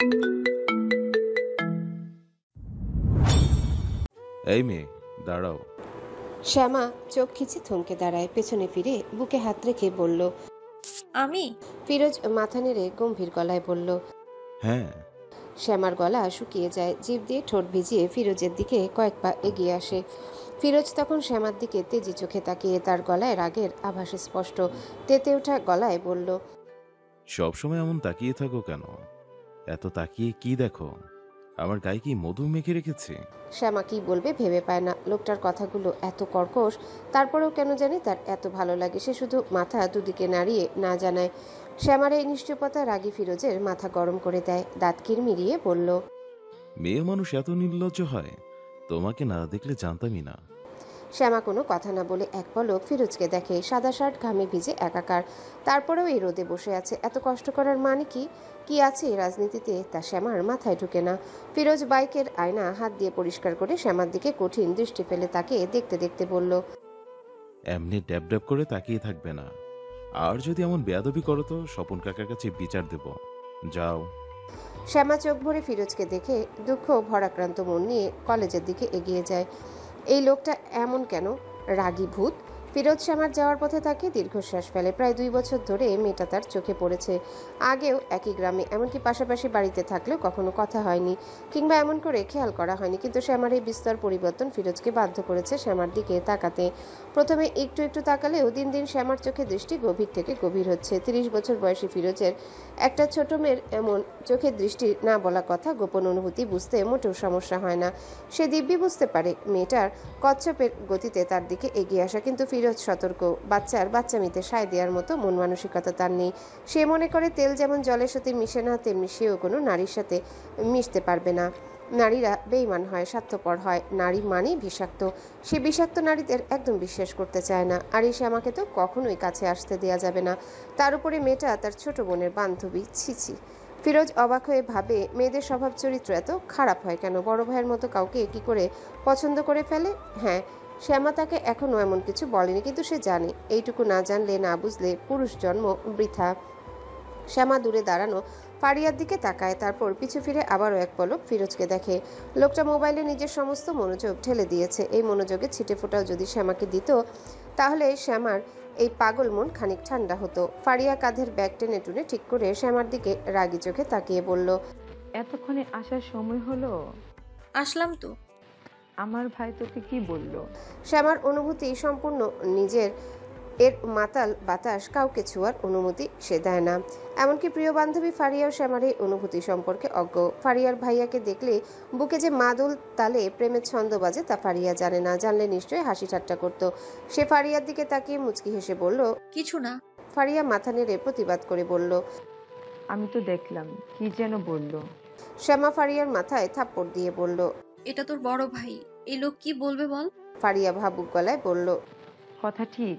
এই মেয়ে, দাঁড়াও। শ্যামা চোখ খিচে থমকে দাঁড়ায়, পেছনে ফিরে বুকে হাত রেখে বলল। আমি? ফিরোজ মাথা নেড়ে গম্ভীর গলায় বলল। হ্যাঁ। শ্যামার গলা শুকিয়ে যায়, জিভ দিয়ে ঠোঁট ভিজিয়ে ফিরোজের দিকে কয়েক পা এগিয়ে আসে। ফিরোজ তখন শ্যামার দিকে তেজি চোখে তাকিয়ে, তার গলায় রাগের আভাস স্পষ্ট। তেতে ওঠা গলায় বলল। সবসময় এমন তাকিয়ে থাকো কেন? এত তাকিয়ে কি দেখো? আমার গায়ে কি মধু মেখে রেখেছে? শ্যামা কি বলবে ভেবে পায় না। লোকটার কথাগুলো এত কর্কশ, তারপরেও কেন জানি তার এত ভালো লাগে। সে শুধু মাথা দুদিকে নাড়িয়ে না জানায়। শ্যামার এই নিশ্চুপতা রাগী ফিরোজের মাথা গরম করে দেয়। দাঁত কিরমিরিয়ে বলল। মেয়ে মানুষ এত নির্লজ্জ হয়? তোমাকে না দেখলে জানতামই না। শ্যামা কোনো কথা না বলে এক পলক ফিরোজকে দেখে। সাদা শার্ট ঘামে ভিজে একাকার, তারপরেও এই রোদে বসে আছে। এত কষ্ট করার মানে কি? কি আছে এই রাজনীতিতে, তা শ্যামার মাথায় ঢুকে না। ফিরোজ বাইকের আয়না হাত দিয়ে পরিষ্কার করে শ্যামার দিকে কঠিন দৃষ্টি ফেলে তাকে দেখতে দেখতে বলল। এমনি ড্যাব ড্যাব করে তাকিয়ে থাকবে না। আর যদি এমন বেয়াদবি করো তো স্বপন কাকার কাছে বিচার দেব। যাও। শ্যামা চোখ ভরে ফিরোজকে দেখে দুঃখ ভরাক্রান্ত মন নিয়ে কলেজের দিকে এগিয়ে যায়। এই লোকটা এমন কেন? রাগী ভূত। ফিরোজ শ্যামার যাওয়ার পথে তাকে দীর্ঘশ্বাস ফেলে। প্রায় 2 বছর ধরে মেয়েটা তার চোখে পড়েছে। আগেও একই গ্রামে, এমনকি পাশাপাশি বাড়িতে থাকলেও কখনো কথা হয়নি, কিংবা এমন করে খেয়াল করা হয়নি। কিন্তু শ্যামার এই বিস্তর পরিবর্তন ফিরোজকে বাধ্য করেছে শ্যামার দিকে তাকাতে। প্রথমে একটু একটু তাকালেও দিন দিন শ্যামার চোখে দৃষ্টি গভীর থেকে গভীর হচ্ছে। 30 বছর বয়সী ফিরোজের একটা ছোট মেয়ের এমন চোখের দৃষ্টি, না বলা কথা, গোপন অনুভূতি বুঝতে মোটেও সমস্যা হয় না। সে দিব্যি বুঝতে পারে মেয়েটার কচ্ছপের গতিতে তার দিকে এগিয়ে আসা। কিন্তু ফিরোজ সতর্ক। বাচ্চামিতে সায় দেওয়ার মতো মন মানসিকতা তার নেই। সে মনে করে তেল যেমন জলের সাথে মিশে না, তেমনি সেও কোনো নারীর সাথে মিশতে পারবে না। নারীরা বেইমান হয়, স্বার্থপর হয়, নারী মানেই বিষাক্ত। সে বিষাক্ত নারীদের একদম বিশ্বাস করতে চায় না। আর এই শ্যামাকে তো কখনোই কাছে আসতে দেয়া যাবে না। তার উপরে মেয়েটা তার ছোট বোনের বান্ধবী। ছিছি। ফিরোজ অবাক হয়ে ভাবে, মেয়েদের স্বভাব চরিত্র এত খারাপ হয় কেন? বড় ভাইয়ের মতো কাউকে কি করে পছন্দ করে ফেলে? হ্যাঁ, শ্যামা তাকে এখনও এমন কিছু বলেনি, কিন্তু সে জানে এইটুকু না জানলে, না বুঝলে পুরুষ জন্ম বৃথা। শ্যামা দূরে দাঁড়ানো ফারিয়ার দিকে তাকায়, তারপর পিছু ফিরে আবারও এক পলক ফিরোজকে দেখে। লোকটা মোবাইলে নিজের সমস্ত মনোযোগ ঠেলে দিয়েছে। এই মনোযোগে ছিটে ফোটাও যদি শ্যামাকে দিত, তাহলে শ্যামার এই পাগল মন খানিক ঠান্ডা হতো। ফারিয়া কাঁধের ব্যাগ টেনে টুনে ঠিক করে শ্যামার দিকে রাগী চোখে তাকিয়ে বলল। এতক্ষণে আসার সময় হলো? আসলাম তো। আমার ভাই তোকে কি বলল? শ্যামার অনুভূতি সম্পূর্ণ নিজের। এর মাতাল বাতাস কাউকে ছোঁয়ার অনুমতি সে দেয় না। এমনকি প্রিয় বান্ধবী ফারিয়াও শ্যামার এই অনুভূতি সম্পর্কে অজ্ঞ। ফারিয়ার ভাইয়াকে দেখলে বুকে যে মাদুল তালে প্রেমের ছন্দ বাজে তা ফারিয়া জানে না। জানলে নিশ্চয়ই হাসি ঠাট্টা করত। সে ফারিয়ার দিকে তাকিয়ে মুচকি হেসে বলল। কিছু না। ফারিয়া মাথা নেড়ে প্রতিবাদ করে বলল। আমি তো দেখলাম কি যেন বলল। শ্যামা ফারিয়ার মাথায় থাপ্পড় দিয়ে বলল। এটা তোর বড় ভাই, এই লোক কি বলবে বল? ফারিয়া ভাবুক গলায় বলল। কথা ঠিক,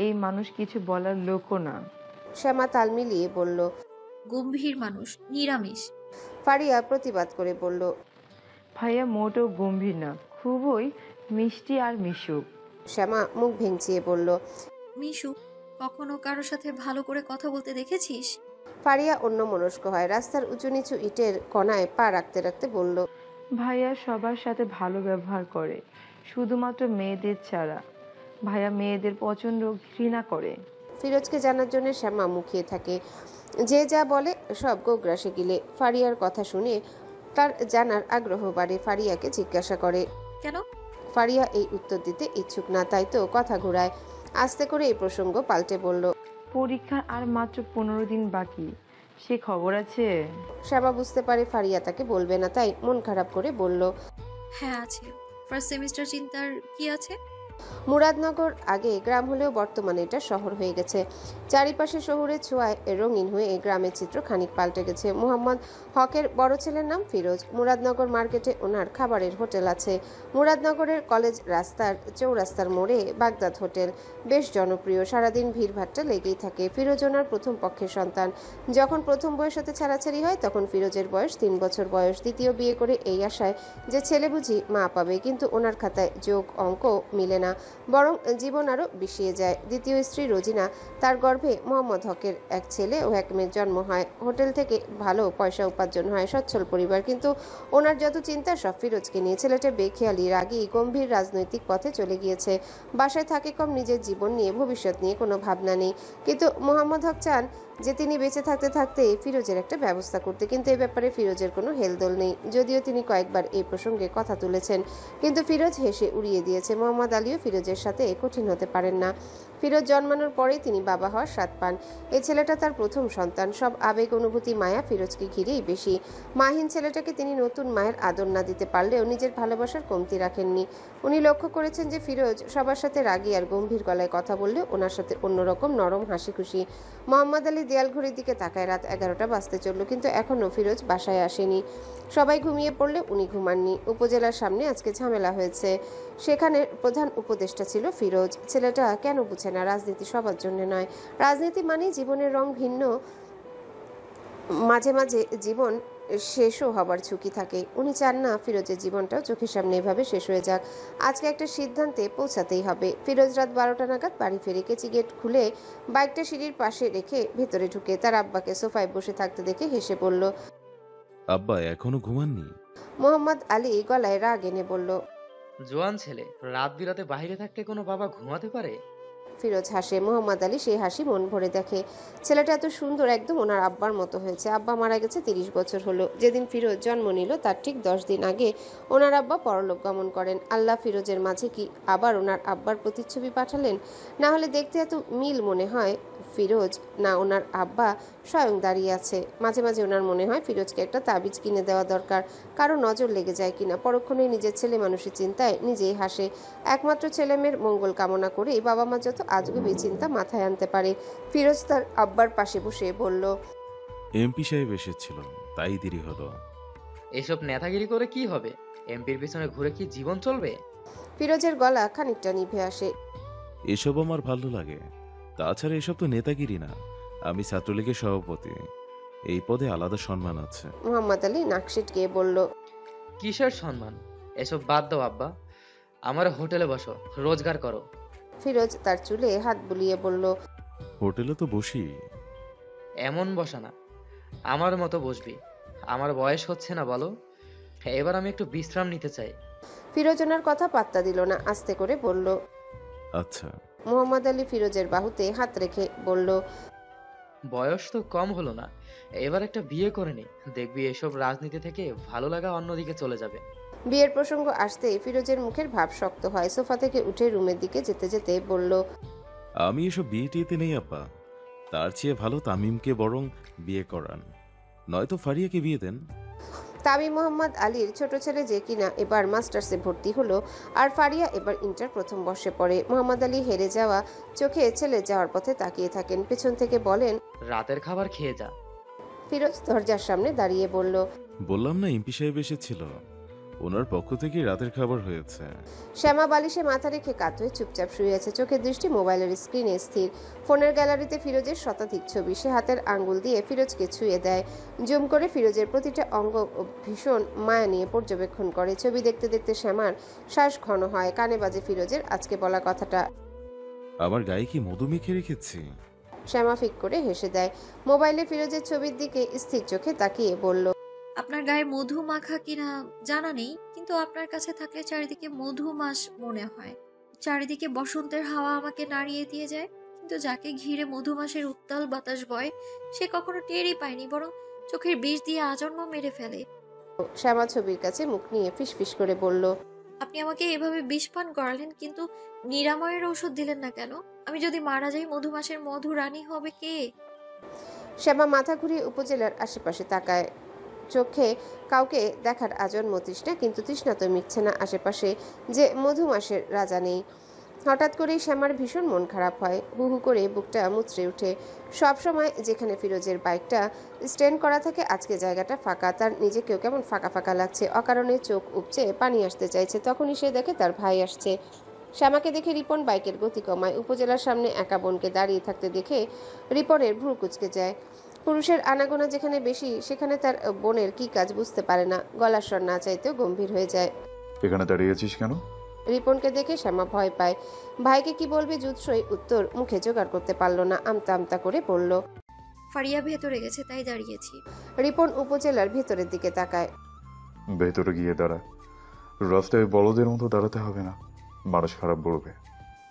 এই মানুষ কিছু বলার লোকও না। শ্যামা তাল মিলিয়ে বলল। গম্ভীর মানুষ, নিরামিষ। ফারিয়া প্রতিবাদ করে বলল। ভাইয়া মোটেও গম্ভীর না, খুবই মিষ্টি আর মিশুক। শ্যামা মুখ ভেঙচিয়ে বলল। মিশু, কখনো কারোর সাথে ভালো করে কথা বলতে দেখেছিস? ফারিয়া অন্যমনস্ক হয়। রাস্তার উঁচু নিচু ইটের কণায় পা রাখতে রাখতে বলল। ভাইয়া সবার সাথে ভালো ব্যবহার করে, শুধুমাত্র মেয়েদের ছাড়া। ভাইয়া মেয়েদের প্রচণ্ড ঘৃণা করে। ফিরোজকে জানার জন্য শ্যামা মুখিয়ে থাকে। যে যা বলে সব গোগ্রাসে গিলে। ফারিয়ার কথা শুনে তার জানার আগ্রহ বাড়ে। ফারিয়াকে জিজ্ঞাসা করে। কেন? ফারিয়া এই উত্তর দিতে ইচ্ছুক না, তাই তো কথা ঘুরায়। আস্তে করে এই প্রসঙ্গ পাল্টে বলল। পরীক্ষার আর মাত্র 15 দিন বাকি, সে খবর আছে? শ্যামা বুঝতে পারে ফারিয়া তাকে বলবে না, তাই মন খারাপ করে বলল। হ্যাঁ আছে। ফার্স্ট সেমিস্টার চিন্তার কি আছে? মুরাদনগর আগে গ্রাম হলেও বর্তমানে এটা শহর হয়ে গেছে। চারিপাশে শহরের ছোঁয়ায় রঙিন হয়ে এই গ্রামের চিত্র খানিক পাল্টে গেছে। মোহাম্মদ হকের বড় ছেলের নাম ফিরোজ। মুরাদনগর মার্কেটে ওনার খাবারের হোটেল আছে। মুরাদনগরের কলেজ রাস্তার চৌরাস্তার মোড়ে বাগদাদ হোটেল বেশ জনপ্রিয়। সারাদিন ভিড়ভাট্টা লেগেই থাকে। ফিরোজ ওনার প্রথম পক্ষের সন্তান। যখন প্রথম বউয়ের সাথে ছাড়াছাড়ি হয় তখন ফিরোজের বয়স 3 বছর বয়স। দ্বিতীয় বিয়ে করে এই আশায় যে ছেলে বুঝি মা পাবে, কিন্তু ওনার খাতায় যোগ অঙ্ক মিলে না। বরং জীবন আরও বিষিয়ে যায়। দ্বিতীয় স্ত্রী রোজিনা, তার গর্ভে মোহাম্মদ হকের এক ছেলে ও এক মেয়ের জন্ম হয়। হোটেল থেকে ভালো পয়সা উপার্জন হয়, সচ্ছল পরিবার। কিন্তু ওনার যত চিন্তা সব ফিরোজকে নিয়ে। ছেলেটা বেখেয়ালি, রাগী, গম্ভীর রাজনৈতিক পথে চলে গিয়েছে। বাসায় থাকে কম, নিজের জীবন নিয়ে, ভবিষ্যৎ নিয়ে কোনো ভাবনা নেই। কিন্তু মোহাম্মদ হক চান যে তিনি বেঁচে থাকতে থাকতে ফিরোজের একটা ব্যবস্থা করতে, কিন্তু এই ব্যাপারে ফিরোজের কোনো হেলদোল নেই। যদিও তিনি কয়েকবার এই প্রসঙ্গে কথা তুলেছেন, কিন্তু ফিরোজ হেসে উড়িয়ে দিয়েছে। মোহাম্মদ আলীও ফিরোজের সাথে কঠিন হতে পারেন না। ফিরোজ জন্মানোর পরেই তিনি বাবা হওয়ার স্বাদ পান। এই ছেলেটা তার প্রথম সন্তান। সব আবেগ, অনুভূতি, মায়া ফিরোজকে ঘিরেই বেশি। মাহিন ছেলেটাকে তিনি নতুন মায়ের আদর না দিতে পারলেও নিজের ভালোবাসার কমতি রাখেননি। উনি লক্ষ্য করেছেন যে ফিরোজ সবার সাথে রাগী আর গম্ভীর গলায় কথা বললেও ওনার সাথে অন্যরকম নরম হাসি খুশি। মোহাম্মদ আলী দেয়াল ঘড়ির দিকে তাকায়। রাত 11টা বাজতে চলল, কিন্তু এখনও ফিরোজ বাসায় আসেনি। সবাই ঘুমিয়ে পড়লে উনি ঘুমাননি। উপজেলার সামনে আজকে ঝামেলা হয়েছে। সেখানে প্রধান উপদেষ্টা ছিল ফিরোজ। ছেলেটা কেন বুঝে না রাজনীতি সবার জন্য নয়। রাজনীতি মানে জীবনের রং ভিন্ন, মাঝে মাঝে জীবন শেষও হবার ঝুঁকি থাকে। উনি চান না ফিরোজের জীবনটাও চোখের সামনে এভাবে শেষ হয়ে যাক। আজকে একটা সিদ্ধান্তে পৌঁছাতেই হবে। ফিরোজ রাত 12টা নাগাদ বাড়ি ফেরে কেচি গেট খুলে বাইকটা সিঁড়ির পাশে রেখে ভেতরে ঢুকে তার আব্বাকে সোফায় বসে থাকতে দেখে হেসে পড়ল। আব্বা এখনো ঘুমাননি? মোহাম্মদ আলী গলায় রাগ এনে বলল। জোয়ান ছেলে, রাত বিরাতে বাইরে থাকতে কোনো বাবা ঘুমাতে পারে? ফিরোজ হাসে। মোহাম্মদ আলী সেই হাসি মন ভরে দেখে। ছেলেটা এত সুন্দর, একদম ওনার আব্বার মতো হয়েছে। আব্বা মারা গেছে 30 বছর হলো। যেদিন ফিরোজ জন্ম নিল তার ঠিক 10 দিন আগে ওনার আব্বা পরলোক গমন করেন। আল্লাহ ফিরোজের মাঝে কি আবার ওনার আব্বার প্রতিচ্ছবি পাঠালেন? না হলে দেখতে এত মিল মনে হয় ফিরোজ না ওনার আব্বা স্বয়ং দাঁড়িয়ে আছে। মাঝে মাঝে ওনার মনে হয় ফিরোজকে একটা তাবিজ কিনে দেওয়া দরকার, কারো নজর লেগে যায় কিনা। পরক্ষণেই নিজের ছেলে মানুষের চিন্তায় নিজেই হাসে। একমাত্র ছেলেমেয়ের মঙ্গল কামনা করেই বাবা মা যত আজগুবি চিন্তা মাথায় আনতে পারে। ফিরোজ তার আব্বার পাশে বসে বলল। এমপি সাহেব এসেছিল, তাই দেরি হলো। এসব নেতাগিরি করে কি হবে? এমপির পিছনে ঘুরে কি জীবন চলবে? ফিরোজের গলা খানিকটা নিভে আসে। এসব আমার ভালো লাগে। তাছাড়া এসব তো নেতাগিরি না। আমি ছাত্রলীগের সভাপতি, এই পদে আলাদা সম্মান আছে। মোহাম্মদ আলী নাক সিটকে বলল। কিসের সম্মান? এসব বাদ দাও আব্বা, আমার হোটেলে বসো, রোজগার করো। ফিরোজ তার চুলে হাত বুলিয়ে বলল। হোটেলে তো বসি। এমন বসা না, আমার মতো বসবি। আমার বয়স হচ্ছে না বলো? এবার আমি একটু বিশ্রাম নিতে চাই। ফিরোজ ওনার কথা পাত্তা দিল না, আস্তে করে বলল। আচ্ছা। মোহাম্মদ আলী ফিরোজের বাহুতে হাত রেখে বলল। বয়স তো কম হলো না, এবার একটা বিয়ে করে নি, দেখবি এসব রাজনীতি থেকে ভালো লাগা অন্যদিকে চলে যাবে। বিয়ের প্রসঙ্গ আসতেই ফিরোজের মুখের ভাব শক্ত হয়। সোফা থেকে উঠে রুমের দিকে যেতে যেতে বলল। আমি এসব বিয়ে টিয়েতে নেই আব্বা। তার চেয়ে ভালো তামিমকে বরং বিয়ে করান, নয়তো ফারিয়াকে বিয়ে দেন। তামিম মোহাম্মদ আলীর ছোট ছেলে, যে কিনা এবার মাস্টার্সে ভর্তি হলো, আর ফারিয়া এবার ইন্টার প্রথম বর্ষে পড়ে। মোহাম্মদ আলী হেরে যাওয়া চোখে ছেলে যাওয়ার পথে তাকিয়ে থাকেন। পেছন থেকে বলেন। রাতের খাবার খেয়ে যা। ফিরোজ দরজার সামনে দাঁড়িয়ে বলল। বললাম না এমপি সাহেব এসেছিল, ওনার পক্ষ থেকে রাতের খাবার হয়েছে। শ্যামা বালিশে মাথা রেখে কাত হয়ে চুপচাপ শুয়ে আছে। চোখের দৃষ্টি মোবাইলের স্ক্রিনে স্থির। ফোনের গ্যালারিতে ফিরোজের শতাধিক ছবি। সে হাতের আঙ্গুল দিয়ে ফিরোজকে ছুঁয়ে দেয়। জুম করে ফিরোজের প্রতিটা অঙ্গ ভীষণ মায়া নিয়ে পর্যবেক্ষণ করে। ছবি দেখতে দেখতে শ্যামার শ্বাস ঘন হয়। কানে বাজে ফিরোজের আজকে বলা কথাটা। আমার গায়ে কি মধু মেখে রেখেছি? শ্যামা ফিক করে হেসে দেয়। মোবাইলে ফিরোজের ছবির দিকে স্থির চোখে তাকিয়ে বলল। আপনার গায়ে মধু মাখা কিনা জানা নেই, কিন্তু আপনার কাছে থাকলে চারিদিকে মধু মাস মনে হয়। চারিদিকে বসন্তের হাওয়া আমাকে নাড়িয়ে দিয়ে যায়, কিন্তু যাকে ঘিরে মধুমাসের উত্তাল বাতাস বয় সে কখনো টেরই পায়নি, বরং চোখের বিষ দিয়ে আজন্ম মেরে ফেলে। শ্যামা ছবির কাছে মুখ নিয়ে ফিসফিস করে বলল। আপনি আমাকে এভাবে বিষ পান করালেন, কিন্তু নিরাময়ের ঔষধ দিলেন না কেন? আমি যদি মারা যাই মধুমাসের মধু রানী হবে কে? শ্যামা মাথা ঘুরিয়ে উপজেলার আশেপাশে তাকায়। চোখে কাউকে দেখার আজন্ম তৃষ্ণা, কিন্তু তৃষ্ণা তো মিটছে না আশেপাশে যে মধুমাসের রাজা নেই। হঠাৎ করেই শ্যামার ভীষণ মন খারাপ হয়। হু হু করে বুকটা মুচড়ে ওঠে। সবসময় যেখানে ফিরোজের বাইকটা স্ট্যান্ড করা থাকে আজকে জায়গাটা ফাঁকা। তার নিজেকেও কেমন ফাঁকা ফাঁকা লাগছে। অকারণে চোখ উপচে পানি আসতে চাইছে। তখনই সে দেখে তার ভাই আসছে। শ্যামাকে দেখে রিপন বাইকের গতি কমায়। উপজেলার সামনে একা বোনকে দাঁড়িয়ে থাকতে দেখে রিপনের ভ্রু কুঁচকে যায়। পুরুষের আনাগোনা যেখানে বেশি, সেখানে তার বোনের কি কাজ বুঝতে পারে না। গলার স্বর না চাইতেও গম্ভীর হয়ে যায়। এখানে দাঁড়িয়ে আছিস কেন? রিপনকে দেখে শ্যামা ভয় পায়। ভাইকে কি বলবে জুৎসই উত্তর মুখে জোগাড় করতে পারল না, আমতা আমতা করে বলল। ফারিয়া ভেতরে গেছে তাই দাঁড়িয়েছি। রিপন উপজেলার ভেতরের দিকে তাকায়। ভেতরে গিয়ে দাঁড়া, রাস্তায় বলদের মতো দাঁড়াতে হবে না, মানুষ খারাপ বলবে।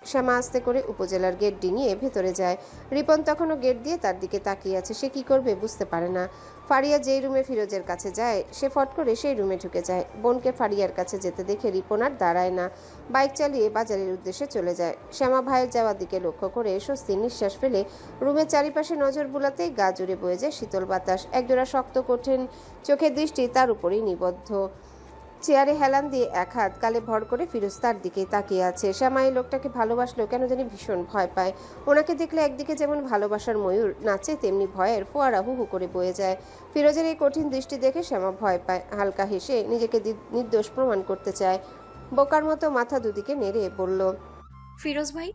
শ্যামা আস্তে করে উপজেলার গেট ডিঙিয়ে ভেতরে যায়। রিপন তখনও গেট দিয়ে তার দিকে তাকিয়ে আছে। সে কি করবে বুঝতে পারে না। ফারিয়া যেই রুমে ফিরোজের কাছে যায় সে ফট করে সেই রুমে ঢুকে যায়। বোনকে ফারিয়ার কাছে যেতে দেখে রিপন আর দাঁড়ায় না, বাইক চালিয়ে বাজারের উদ্দেশ্যে চলে যায়। শ্যামা ভাইয়ের যাওয়ার দিকে লক্ষ্য করে স্বস্তির নিঃশ্বাস ফেলে রুমের চারিপাশে নজর বুলাতেই গা জুড়ে বয়ে যায় শীতল বাতাস। একজোড়া শক্ত কঠিন চোখের দৃষ্টি তার উপরেই নিবদ্ধ। চেয়ারে হেলান দিয়ে এক হাত গালে ভর করে ফিরোজ তার দিকে তাকিয়ে আছে। শ্যামা এই লোকটাকে ভালোবাসলেও কেন জানি ভীষণ ভয় পায়। ওনাকে দেখলে একদিকে যেমন ভালোবাসার ময়ূর নাচে, তেমনি ভয়ের ফোয়ারা হু হু করে বয়ে যায়। ফিরোজের এই কঠিন দৃষ্টি দেখে শ্যামা ভয় পায়। হালকা হেসে নিজেকে নির্দোষ প্রমাণ করতে চায়। বোকার মতো মাথা দুদিকে নেড়ে বলল। ফিরোজ ভাই।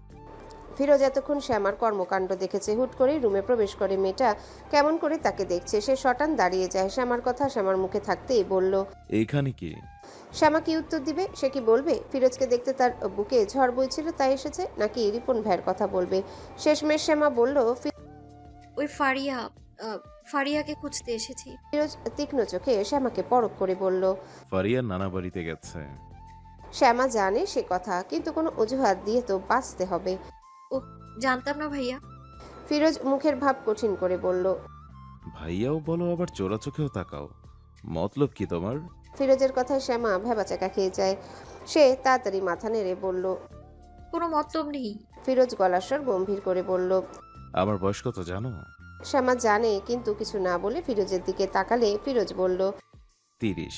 ফিরোজ এতক্ষণ শ্যামার কর্মকাণ্ড দেখেছে। হুট করেই রুমে প্রবেশ করে মেয়েটা কেমন করে তাকে দেখছে। সে শটান দাঁড়িয়ে যায়। শ্যামার কথা শ্যামার মুখে থাকতেই বলল, এইখানে কি? শ্যামা কি উত্তর দিবে? সে কি বলবে? ফিরোজকে দেখতে তার বুকে ঝড় বইছিল তাই এসেছে, নাকি রিপন ভাইয়ের কথা বলবে? শেষমেশ শ্যামা বলল, ওই ফারিয়াকে খুঁজতে এসেছি। ফিরোজ তীক্ষ্ণ চোখে শ্যামাকে পরখ করে বলল। ফারিয়ার নানা বাড়িতে গেছে। শ্যামা জানে সে কথা, কিন্তু কোনো অজুহাত দিয়ে তো বাঁচতে হবে। ও, জানতাম না ভাইয়া। ফিরোজ মুখের ভাব কঠিন করে বলল। ভাইয়াও বলো আবার চোরা চোখেও তাকাও, মতলব কি তোমার? ফিরোজের কথায় শ্যামা ভেবাচাকা খেয়ে যায়। সে তাড়াতাড়ি মাথা নেড়ে বলল। কোনো মতলব নেই। ফিরোজ গলার স্বর গম্ভীর করে বলল। আমার বয়স কত জানো? শ্যামা জানে, কিন্তু কিছু না বলে ফিরোজের দিকে তাকালে ফিরোজ বলল, 30।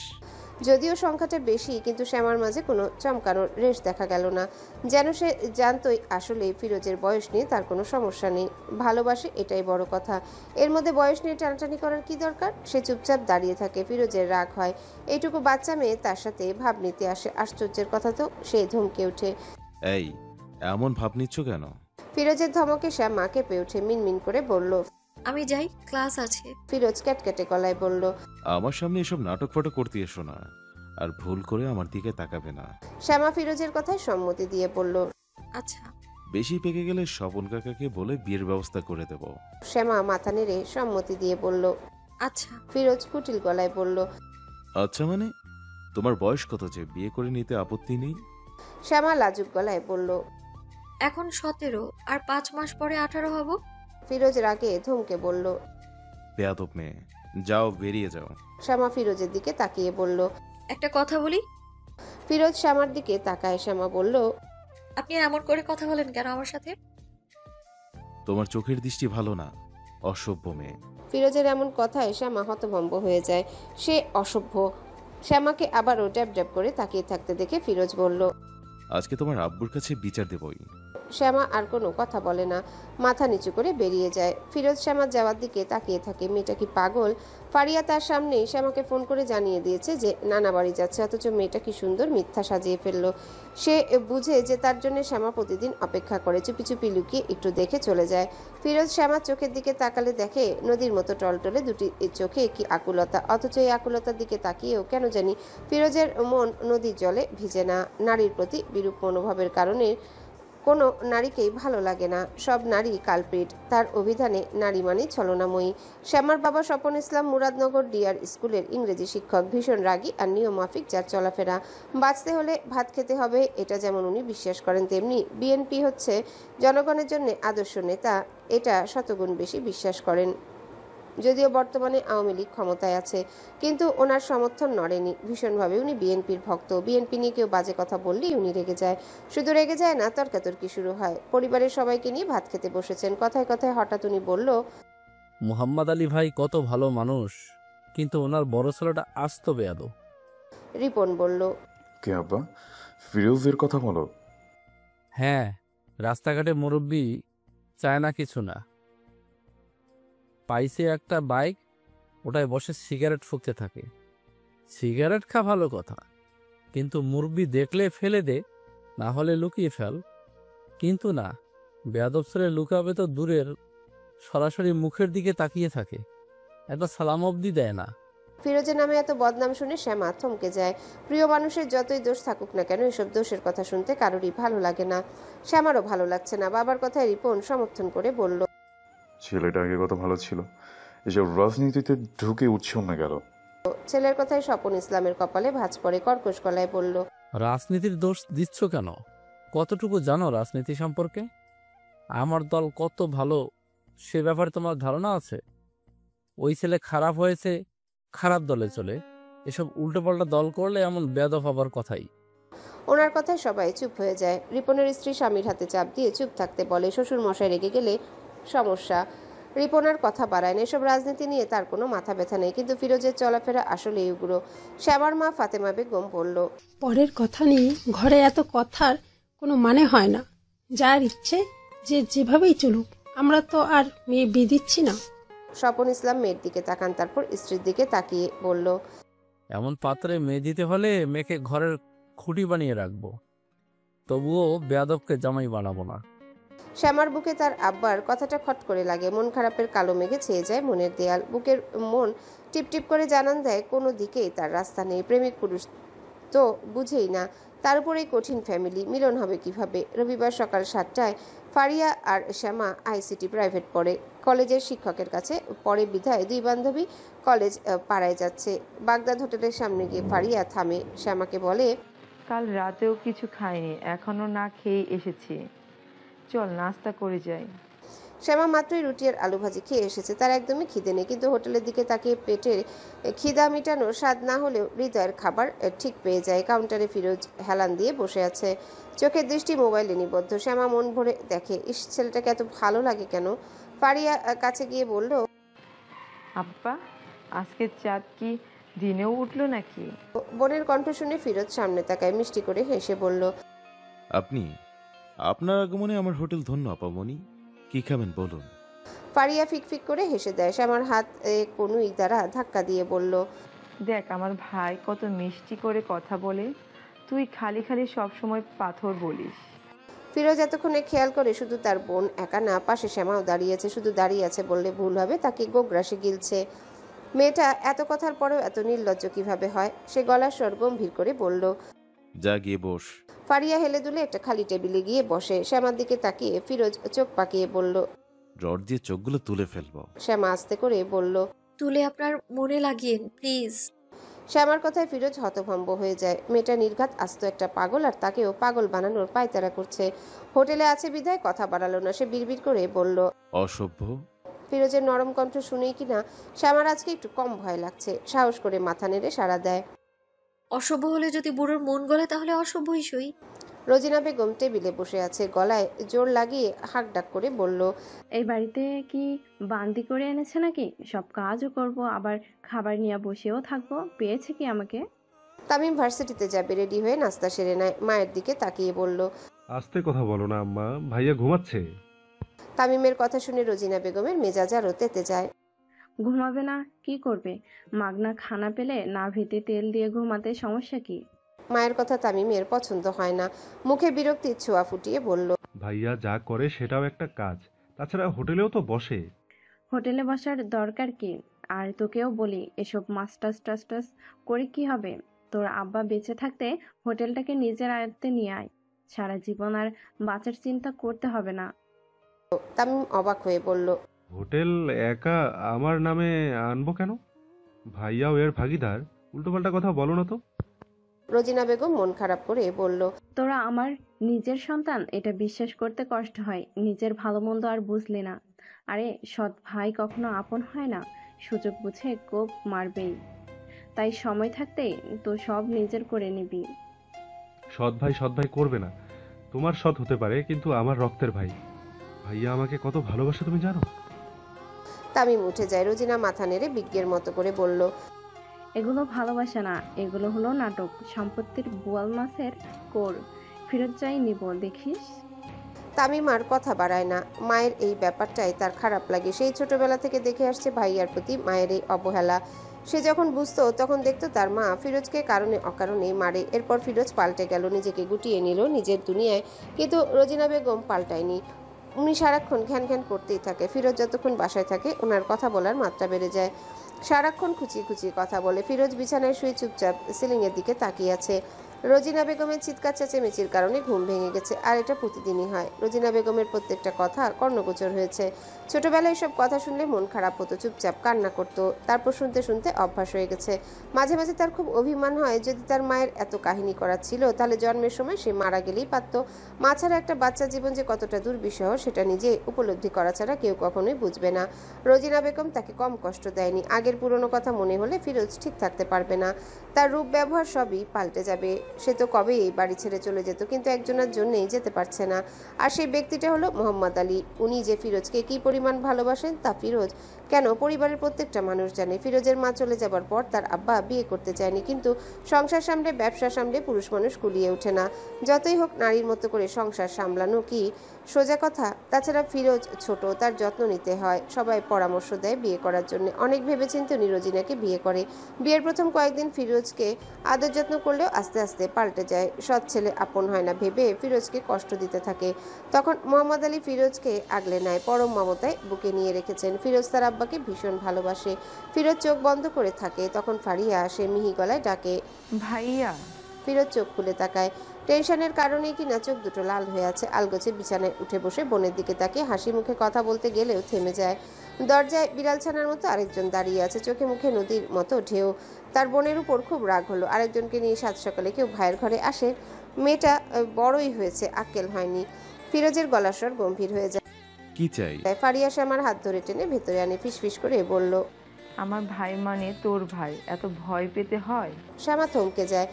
যদিও সংখ্যাটা বেশি, কিন্তু শ্যামার মাঝে কোনো চমকানোর রেশ দেখা গেল না। যেন সে জানতই আসলে ফিরোজের বয়স নিয়ে তার কোনো সমস্যা নেই, ভালোবাসে, এটাই বড় কথা। এর মধ্যে বয়স নিয়ে টানাটানি করার কি দরকার? সে চুপচাপ দাঁড়িয়ে থাকে। ফিরোজের রাগ হয়। এইটুকু বাচ্চা মেয়ে তার সাথে ভাব নিতে আসে। আশ্চর্যের কথা তো, সে ধমকে ওঠে। এই, এমন ভাব নিচ্ছ কেন? ফিরোজের ধমকে শ্যামা কেঁপে ওঠে, মিনমিন করে বলল। আমি যাই, ক্লাস আছে। ফিরোজ ক্যাটকেটে গলায় বলল। আমার সামনে এসব নাটক ফাটক করতে এসো না, আর ভুল করে আমার দিকে তাকাবে না। শ্যামা ফিরোজের কথায় সম্মতি দিয়ে বলল। আচ্ছা। বেশি পেকে গেলে স্বপন কাকাকে বলে বিয়ের ব্যবস্থা করে দেব। শ্যামা মাথা নেড়ে সম্মতি দিয়ে বলল। আচ্ছা। ফিরোজ কুটিল গলায় বলল। আচ্ছা মানে, তোমার বয়স কত যে বিয়ে করে নিতে আপত্তি নেই? শ্যামা লাজুক গলায় বলল। এখন 17, আর 5 মাস পরে 18 হব। ফিরোজ রাগে ধমকে বলল। বেয়াদব মেয়ে, যাও বেরিয়ে যাও। শ্যামা ফিরোজের দিকে তাকিয়ে বলল। একটা কথা বলি। ফিরোজ শ্যামার দিকে তাকায়। শ্যামা বলল। আপনি এমন করে কথা বলেন কেন আমার সাথে? তোমার চোখের দৃষ্টি ভালো না, অসভ্য মেয়ে। ফিরোজের এমন কথায় শ্যামা হতভম্ব হয়ে যায়। সে অসভ্য? শ্যামাকে আবারও ড্যাব ড্যাব করে তাকিয়ে থাকতে দেখে ফিরোজ বলল। আজকে তোমার আব্বুর কাছে বিচার দেবই। শ্যামা আর কোনো কথা বলে না, মাথা নিচু করে বেরিয়ে যায়। ফিরোজ শ্যামার যাওয়ার দিকে তাকিয়ে থাকে। মেয়েটা কি পাগল? ফারিয়া তার সামনেই শ্যামাকে ফোন করে জানিয়ে দিয়েছে যে নানা বাড়ি যাচ্ছে, অথচ মেয়েটা কি সুন্দর মিথ্যা সাজিয়ে ফেললো। সে বুঝে যে তার জন্য শ্যামা প্রতিদিন অপেক্ষা করে, চুপি চুপি লুকিয়ে একটু দেখে চলে যায়। ফিরোজ শ্যামার চোখের দিকে তাকালে দেখে নদীর মতো টলটলে দুটি চোখে কি আকুলতা, অথচ এই আকুলতার দিকে তাকিয়েও কেন জানি ফিরোজের মন নদীর জলে ভিজে না। নারীর প্রতি বিরূপ মনোভাবের কারণে কোনো নারীকেই ভালো লাগে না। সব নারী কালপ্রিট। তার অভিধানে নারী মানেই ছলনাময়ী। শ্যামার বাবা স্বপন ইসলাম মুরাদনগর ডিআর স্কুলের ইংরেজি শিক্ষক, ভীষণ রাগী আর নিয়মমাফিক যার চলাফেরা। বাঁচতে হলে ভাত খেতে হবে, এটা যেমন উনি বিশ্বাস করেন, তেমনি বিএনপি হচ্ছে জনগণের জন্য আদর্শ নেতা, এটা শতগুণ বেশি বিশ্বাস করেন। যদিও বর্তমানে আওয়ামী লীগ ক্ষমতায় আছে, কিন্তু ওনার সমর্থন নড়েনি। ভীষণভাবে উনি বিএনপির ভক্ত। বিএনপি নিয়ে কেউ বাজে কথা বললেই উনি রেগে যায়। শুধু রেগে যায় না, তর্কাতর্কি শুরু হয়। পরিবারের সবাইকে নিয়ে ভাত খেতে বসেছেন। কথায় কথায় হঠাৎ উনি বলল। মুহাম্মদ আলী ভাই কত ভালো মানুষ, কিন্তু ওনার বড় ছেলেটা আস্ত বেয়াদব। রিপন বলল। কে আব্বা, ফিরোজের কথা বলো? হ্যাঁ, রাস্তাঘাটে মুরব্বি চায় না কিছু না, পাইছে একটা বাইক, ওটায় বসে সিগারেট ফুঁকতে থাকে। সিগারেট খা ভালো কথা, কিন্তু মুরব্বি দেখলে ফেলে দে, না হলে লুকিয়ে ফেল। কিন্তু না, বেয়াদব ছেলে লুকাবে তো দূরের, সরাসরি মুখের দিকে তাকিয়ে থাকে, একটা সালাম অবধি দেয় না। ফিরোজের নামে এত বদনাম শুনে শ্যামা থমকে যায়। প্রিয় মানুষের যতই দোষ থাকুক না কেন, এসব দোষের কথা শুনতে কারোরই ভালো লাগে না। শ্যামারও ভালো লাগছে না। বাবার কথায় রিপন সমর্থন করে বলল, ছেলেটা আগে কত ভালো ছিল, এসব রাজনীতিতে ঢুকে উঠছ না গেল। ছেলের কথায় স্বপন ইসলামের কপালে ভাঁজ পড়ে। কর্কশ গলায় বলল, রাজনীতির দোষ দিচ্ছ কেন? কতটুকু জানো রাজনীতি সম্পর্কে? আমার দল কত ভালো সে ব্যাপারে তোমার ধারণা আছে? ওই ছেলে খারাপ হয়েছে, খারাপ দলে চলে। এসব উল্টোপাল্টা দল করলে এমন বেয়াদব হবার কথাই। ওনার কথায় সবাই চুপ হয়ে যায়। রিপনের স্ত্রী স্বামীর হাতে চাপ দিয়ে চুপ থাকতে বলে। শ্বশুর মশাই রেগে গেলে সমস্যা। রিপনার কথা বাড়ায় না। এসব রাজনীতি নিয়ে তার কোনো মাথা ব্যথা নেই, কিন্তু ফিরোজের চলাফেরা আসলেই উগ্র। শ্যামার মা ফাতেমা বেগম বলল, পরের কথা নিয়ে ঘরে এত কথার কোনো মানে হয় না। যার ইচ্ছে যে যেভাবেই চলুক, আমরা তো আর মেয়ে বিয়ে দিচ্ছি না। স্বপন ইসলাম মেয়ের দিকে তাকান, তারপর স্ত্রীর দিকে তাকিয়ে বলল, এমন পাত্রে মেয়ে দিতে হলে মেয়েকে ঘরের খুঁটি বানিয়ে রাখবো, তবুও বেয়াদবকে জামাই বানাবো না। শ্যামার বুকে তার আব্বার কথাটা খট করে লাগে। মন খারাপের কালো মেঘে ছেয়ে যায় মনের দেয়াল। বুকের মন টিপটিপ করে জানান দেয় কোনো দিকেই তার রাস্তা নেই। প্রেমিক পুরুষ তো বুঝেই না, তার উপরেই কঠিন ফ্যামিলি। মিলন হবে কিভাবে? রবিবার সকাল 7টায় ফারিয়া আর শ্যামা আইসিটি প্রাইভেট পড়ে। কলেজের শিক্ষকের কাছে পড়ে বিধায় দুই বান্ধবী কলেজ পাড়ায় যাচ্ছে। বাগদাদ হোটেলের সামনে গিয়ে ফারিয়া থামে। শ্যামাকে বলে, কাল রাতেও কিছু খাইনি, এখনো না খেয়ে এসেছি। চল নাস্তা করে যাই। শ্যামা মাত্রই রুটি আর আলু ভাজি খেয়ে এসেছে। তার একদমই খিদে নেই, কিন্তু হোটেলের দিকে তাকিয়ে পেটের খিদা মেটানোর স্বাদ না হলেও হৃদয়ের খাবার ঠিক পেয়ে যায়। কাউন্টারে ফিরোজ হেলান দিয়ে বসে আছে, চোখের দৃষ্টি মোবাইলে নিবদ্ধ। শ্যামা মন ভরে দেখে, ইস, ছেলেটাকে এত ভালো লাগে কেন? ফারিয়া কাছে গিয়ে বলল, আব্বা, আজকে চাঁদ কি দিনেও উঠলো নাকি? বোনের কণ্ঠ শুনে ফিরোজ সামনে তাকায়, মিষ্টি করে হেসে বলল, আপনার আগমনে আমার হোটেল ধন্য আপামনি। কি খাবেন বলুন? ফারিয়া ফিকফিক করে হেসে দেয়। শ্যামার হাত কনুই দ্বারা ধাক্কা দিয়ে বলল, দেখ আমার ভাই কত মিষ্টি করে কথা বলে, তুই খালি খালি সব সময় পাথর বলিস। ফিরোজ এতক্ষণে খেয়াল করে শুধু তার বোন একা না, পাশে শ্যামাও দাঁড়িয়েছে। শুধু দাঁড়িয়ে আছে বললে ভুল হবে, তাকে গোগ্রাসে গিলছে। মেয়েটা এত কথার পরেও এত নির্লজ্জ কিভাবে হয়? সে গলার স্বর গম্ভীর করে বলল, যা গিয়ে বস। ফারিয়া হেলে দুলে একটা খালি টেবিলে গিয়ে বসে। শ্যামার দিকে তাকিয়ে ফিরোজ চোখ পাকিয়ে বলল, রড দিয়ে চোখগুলো তুলে ফেলবো। শ্যামা আস্তে করে বলল, তুলে আপনার মনে লাগিয়েন প্লিজ। শ্যামার কথায় ফিরোজ হতভম্ব হয়ে যায়। মেয়েটা নির্ঘাত আস্ত একটা পাগল, আর তাকেও পাগল বানানোর পায়তারা করছে। হোটেলে আছে বিধায় কথা বাড়ালো না। সে বিড়বিড় করে বলল, অসভ্য। ফিরোজের নরম কণ্ঠ শুনেই কিনা শ্যামার আজকে একটু কম ভয় লাগছে। সাহস করে মাথা নেড়ে সাড়া দেয়। অসভ্য হলে যদি বুড়োর মন গলে তাহলে অসভ্যই সই। রোজিনা বেগম টেবিলে বসে আছে, গলায় জোর লাগিয়ে হাঁক ডাক করে বলল, এই বাড়িতে কি বান্দি করে এনেছে নাকি? সব কাজও করব, আবার খাবার নিয়ে বসেও থাকবো। পেয়েছে কি আমাকে? তামিম ভার্সিটিতে যাবে, রেডি হয়ে নাস্তা সেরে নেয়। মায়ের দিকে তাকিয়ে বলল, আস্তে কথা বলো না আম্মা, ভাইয়া ঘুমাচ্ছে। তামিমের কথা শুনে রোজিনা বেগমের মেজাজ আরও তেতে যায়। ঘুমাবে না কি করবে? মাগনা খানা পেলে না ভেতে তেল দিয়ে ঘুমাতে সমস্যা কি? মায়ের কথা তামিমের পছন্দ হয় না। মুখে বিরক্তির ছোঁয়া ফুটিয়ে বলল, ভাইয়া যা করে সেটাও একটা কাজ, তাছাড়া হোটেলেও তো বসে। হোটেলে বসার দরকার কি? আর তোকেও বলি, এসব মাস্টার্স টাস্টার্স করে কি হবে? তোর আব্বা বেঁচে থাকতে হোটেলটাকে নিজের আয়ত্তে নিয়ে আয়। সারা জীবন আর বাঁচার চিন্তা করতে হবে না। তামিম অবাক হয়ে বলল, হোটেল একা আমার নামে আনবো কেন? ভাইয়াও এর ভাগিদার। উল্টোপাল্টা কথা বলো না তো। রোজিনা বেগম মন খারাপ করে বলল, তোরা আমার নিজের সন্তান, এটা বিশ্বাস করতে কষ্ট হয়। নিজের ভালো মন্দ আর বুঝলি না। আরে সৎ ভাই কখনো আপন হয় না, সুযোগ বুঝে কোপ মারবেই। তাই সময় থাকতেই তো সব নিজের করে নিবি। সৎ ভাই করবে না। তোমার সৎ হতে পারে, কিন্তু আমার রক্তের ভাই। ভাইয়া আমাকে কত ভালোবাসে তুমি জানো? তামিম উঠে যায়। রোজিনা মাথা নেড়ে বিজ্ঞের মতো করে বলল, এগুলো ভালোবাসা না, এগুলো হলো নাটক। সম্পত্তির বোয়াল মাছের কোর ফেরত চাই নিব, দেখিস। তামিম আর কথা বাড়ায় না। মায়ের এই ব্যাপারটাই তার খারাপ লাগে। সেই ছোটবেলা থেকে দেখে আসছে ভাইয়ার প্রতি মায়ের এই অবহেলা। সে যখন বুঝতো তখন দেখতো তার মা ফিরোজকে কারণে অকারণে মারে। এরপর ফিরোজ পাল্টে গেল, নিজেকে গুটিয়ে নিল নিজের দুনিয়ায়। কিন্তু রোজিনা বেগম পাল্টায়নি। উনি সারাক্ষণ ঘ্যান ঘ্যান করতেই থাকে। ফিরোজ যতক্ষণ বাসায় থাকে ওনার কথা বলার মাত্রা বেড়ে যায়। সারাক্ষণ খুঁচিয়ে খুঁচিয়ে কথা বলে। ফিরোজ বিছানায় শুয়ে চুপচাপ সিলিংয়ের দিকে তাকিয়ে আছে। রোজিনা বেগমের চিৎকার চেঁচেমেচির কারণে ঘুম ভেঙে গেছে, আর এটা প্রতিদিনই হয়। রোজিনা বেগমের প্রত্যেকটা কথা কর্ণগোচর হয়েছে। ছোটবেলায় এসব কথা শুনলে মন খারাপ হতো, চুপচাপ কান্না করতো। তারপর শুনতে শুনতে অভ্যাস হয়ে গেছে। মাঝে মাঝে তার খুব অভিমান হয়, যদি তার মায়ের এত কাহিনী করার ছিল তাহলে জন্মের সময় সে মারা গেলেই পারত। মা ছাড়া একটা বাচ্চার জীবন যে কতটা দুর্বিষহ সেটা নিজে উপলব্ধি করা ছাড়া কেউ কখনোই বুঝবে না। রোজিনা বেগম তাকে কম কষ্ট দেয়নি। আগের পুরনো কথা মনে হলে ফিরোজ ঠিক থাকতে পারবে না। তার রূপ ব্যবহার সবই পাল্টে যাবে। সে তো কবেই বাড়ি ছেড়ে চলে যেত, কিন্তু একজনের জন্যই যেতে পারছে না। আর সেই ব্যক্তিটা হলো মোহাম্মদ আলী। উনি যে ফিরোজকে কি পরিমাণ ভালোবাসেন তা ফিরোজ কেন, পরিবারের প্রত্যেকটা মানুষ জানে। ফিরোজের মা চলে যাবার পর তার আব্বা বিয়ে করতে চায়নি, কিন্তু সংসার সামলে ব্যবসা সামলে পুরুষ মানুষ কুলিয়ে ওঠে না। যতই হোক নারীর মতো করে সংসার সামলানো কি সোজা কথা? তাছাড়া ফিরোজ ছোট, তার যত্ন নিতে হয়। সবাই পরামর্শ দেয় বিয়ে করার জন্য। অনেক ভেবেচিন্তে উনি রোজিনাকে বিয়ে করে। বিয়ের প্রথম কয়েকদিন ফিরোজকে আদর যত্ন করলেও আস্তে আস্তে পাল্টে যায়। সৎ ছেলে আপন হয় না ভেবে ফিরোজকে কষ্ট দিতে থাকে। তখন মোহাম্মদ আলী ফিরোজকে আগলে নেয়, পরম মমতায় বুকে নিয়ে রেখেছেন। ফিরোজ তার আব্বাকে ভীষণ ভালোবাসে। ফিরোজ চোখ বন্ধ করে থাকে, তখন ফারিয়া আসে, মিহি গলায় ডাকে, ভাইয়া। ফিরোজ চোখ খুলে তাকায়। টেনশনের কারণেই কিনা চোখ দুটো লাল হয়ে আছে। আলগোছে বিছানায় উঠে বসে বোনের দিকে তাকিয়ে হাসি মুখে কথা বলতে গেলেও থেমে যায়। দরজায় বিড়াল ছানার মতো আরেকজন দাঁড়িয়ে আছে, চোখে মুখে নদীর মতো ঢেউ। তার বোনের উপর খুব রাগ হলো। আরেকজনকে নিয়ে সাত সকালে কেউ ভাইয়ের ঘরে আসে? মেয়েটা বড়ই হয়েছে, আক্কেল হয়নি। ফিরোজের গলার স্বর গম্ভীর হয়ে যায়। কি চাই? ফারিয়া শ্যামার হাত ধরে টেনে ভেতরে আনে, ফিসফিস করে বলল, আমার ভাই মানে তোর ভাই, এত ভয় পেতে হয়? শ্যামা থমকে যায়।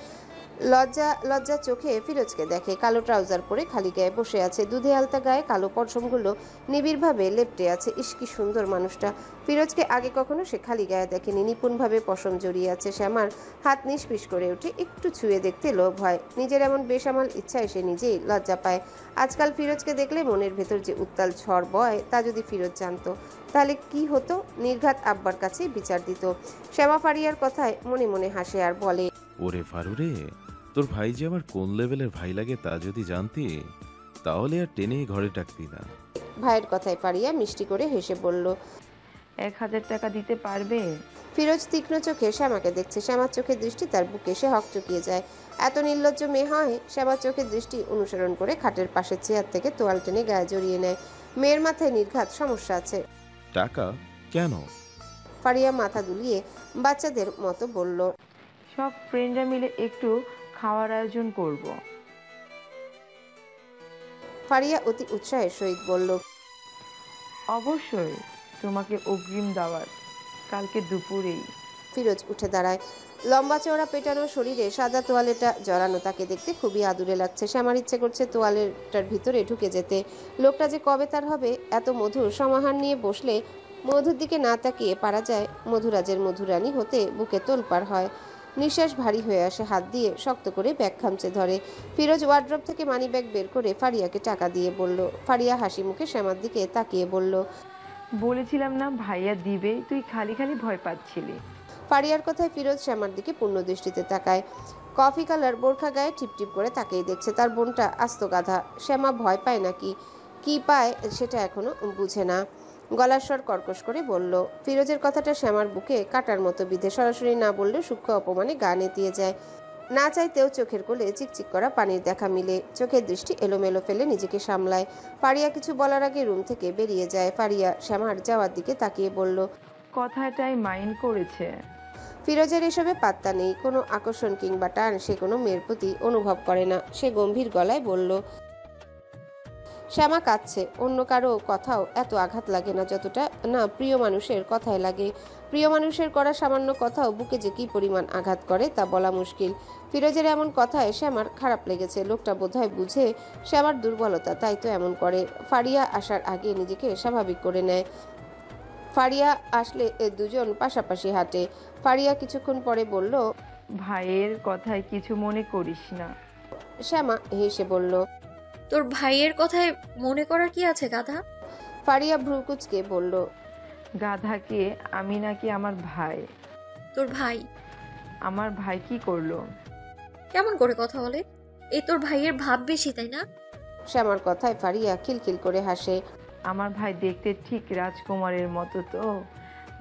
লজ্জা চোখে ফিরোজকে দেখে। কালো ট্রাউজার পরে খালি গায়ে বসে আছে, দুধে আলতা গায়ে কালো পশমগুলো নিবিড়ভাবে লেপ্টে আছে। ইস, কি সুন্দর মানুষটা! ফিরোজকে আগে কখনো সে খালি গায়ে দেখেনি। নিপুণভাবে পশম জড়িয়ে আছে। শ্যামার হাত নিষ্পিস করে ওঠে, একটু ছুঁয়ে দেখতে লোভ হয়। নিজের এমন বেসামাল ইচ্ছায় সে নিজেই লজ্জা পায়। আজকাল ফিরোজকে দেখলে মনের ভেতর যে উত্তাল ঝড় বয়, তা যদি ফিরোজ জানতো তাহলে কি হতো? নির্ঘাত আব্বার কাছে বিচার দিত। শ্যামা ফারিয়ার কথায় মনে মনে হাসে আর বলে, ওরে ফারুরে, তোর ভাই যে আমার কোন লেভেলের ভাই লাগে তা যদি জানতি তাহলে আর টেনে ঘরে ডাকতি না। ভাইয়ের কথায় ফারিয়া মিষ্টি করে হেসে বলল, 1000 টাকা দিতে পারবে? ফিরোজ তীক্ষ্ণ চোখে শ্যামাকে দেখছে। শ্যামার চোখের দৃষ্টি তার বুকে, সে হকচকিয়ে যায়। এত নির্লজ্জ মেয়ে হয়? শ্যামার চোখের দৃষ্টি অনুসরণ করে খাটের পাশের চেয়ার থেকে তোয়াল টেনে গায়ে জড়িয়ে নেয়। মেয়ের মাথায় নির্ঘাত সমস্যা আছে। টাকা কেন? ফারিয়া মাথা দুলিয়ে বাচ্চাদের মতো বলল, সব ফ্রেন্ডরা মিলে একটু খাওয়ার আয়োজন করব। ফারিয়া অতি উৎসাহের সহিত বলল, অবশ্যই, তোমাকে অগ্রিম দাওয়াত, কালকে দুপুরেই। ফিরোজ উঠে দাঁড়ায়। লম্বা চওড়া পেটানো শরীরে সাদা তোয়ালেটা জড়ানো তাকে দেখতে খুবই আদুরে লাগছে। শ্যামার ইচ্ছে করছে তোয়ালেটার ভিতরে ঢুকে যেতে। লোকটা যে কবে তার হবে! এত মধুর সমাহার নিয়ে বসলে মধুর দিকে না তাকিয়ে পারা যায়? মধুরাজের মধুরানী হতে বুকে তোলপাড় হয়। নিঃশ্বাস ভারী হয়ে আসে, হাত দিয়ে শক্ত করে ব্যাগ খামচে ধরে। ফিরোজ ওয়ার্ড্রপ থেকে মানি ব্যাগ বের করে ফারিয়াকে টাকা দিয়ে বলল। ফারিয়া হাসি মুখে শ্যামার দিকে তাকিয়ে বলল, বলেছিলাম না ভাইয়া দিবে, তুই খালি খালি ভয় পাচ্ছিলি। ফারিয়ার কথায় ফিরোজ শ্যামার দিকে পূর্ণ দৃষ্টিতে তাকায়। কফি কালার বোরখা গায়ে টিপটিপ করে তাকিয়ে দেখছে। তার বোনটা আস্ত গাধা। শ্যামা ভয় পায় নাকি কি পায় সেটা এখনো বুঝে না। গলার স্বর কর্কশ করে বলল। ফিরোজের কথাটা শ্যামার বুকে কাটার মতো বিধে। সরাসরি না বললেও সূক্ষ্ম অপমানে গা নেতিয়ে যায়। না চাইতেও চোখের কোলে চিকচিক করা পানির দেখা মিলে। চোখের দৃষ্টি এলোমেলো ফেলে নিজেকে সামলায়। ফারিয়া কিছু বলার আগে রুম থেকে বেরিয়ে যায়। ফারিয়া শ্যামার যাওয়ার দিকে তাকিয়ে বলল, কথাটাই মাইন্ড করেছে। ফিরোজের এসবে পাত্তা নেই। কোনো আকর্ষণ কিংবা টান সে কোনো মেয়ের প্রতি অনুভব করে না। সে গম্ভীর গলায় বলল, শ্যামা কাঁদছে। অন্য কারো কথাও এত আঘাত লাগে না যতটা না প্রিয় মানুষের কথায় লাগে। প্রিয় মানুষের করা সামান্য কথাও বুকে যে কি পরিমাণ আঘাত করে তা বলা মুশকিল। ফিরোজের এমন কথায় শ্যামার খারাপ লেগেছে। লোকটা বোধহয় বুঝে শ্যামার দুর্বলতা, তাই তো এমন করে। ফারিয়া আসার আগে নিজেকে স্বাভাবিক করে নেয়। ফারিয়া আসলে দুজন পাশাপাশি হাঁটে। ফারিয়া কিছুক্ষণ পরে বলল, ভাইয়ের কথায় কিছু মনে করিস না। শ্যামা হেসে বলল, তোর ভাইয়ের কথায় মনে করার কি আছে গাধা? ফারিয়া ভ্রুকুচকে বলল, গাধাকে আমি নাকি আমার ভাই? তোর ভাই? আমার ভাই কি করলো? কেমন করে কথা বলে? এই তোর ভাইয়ের ভাব বেশি, তাই না? শ্যামার কথায় ফারিয়া খিলখিল করে হাসে। আমার ভাই দেখতে ঠিক রাজকুমারের মতো তো,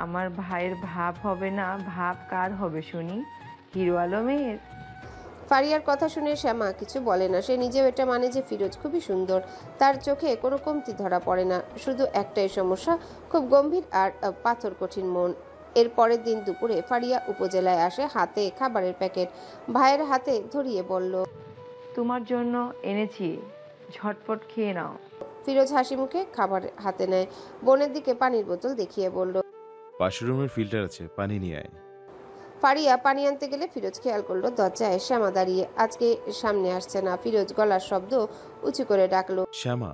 আমার ভাইয়ের ভাব হবে না, ভাব কার হবে শুনি? হিরো আলমের? ফারিয়ার কথা শুনে শ্যামা কিছু বলে না। সে নিজেও এটা মানে যে ফিরোজ খুবই সুন্দর, তার চোখে কোনো কমতি ধরা পড়ে না। শুধু একটাই সমস্যা, খুব গম্ভীর আর পাথর কঠিন মন। এর পরের দিন দুপুরে ফারিয়া উপজেলায় আসে, হাতে খাবারের প্যাকেট ভাইয়ের হাতে ধরিয়ে বলল, তোমার জন্য এনেছি, ঝটপট খেয়ে নাও। ফিরোজ হাসি মুখে খাবার হাতে নেয়, বোনের দিকে পানির বোতল দেখিয়ে বলল, পাশের রুমের ফিল্টার আছে, পানি নিয়ে আয়। ফারিয়া পানি আনতে গেলে ফিরোজ খেয়াল করলো দরজায় শ্যামা দাঁড়িয়ে। আজকে সামনে আসছে না। ফিরোজ গলার শব্দ উঁচু করে ডাকলো, শ্যামা।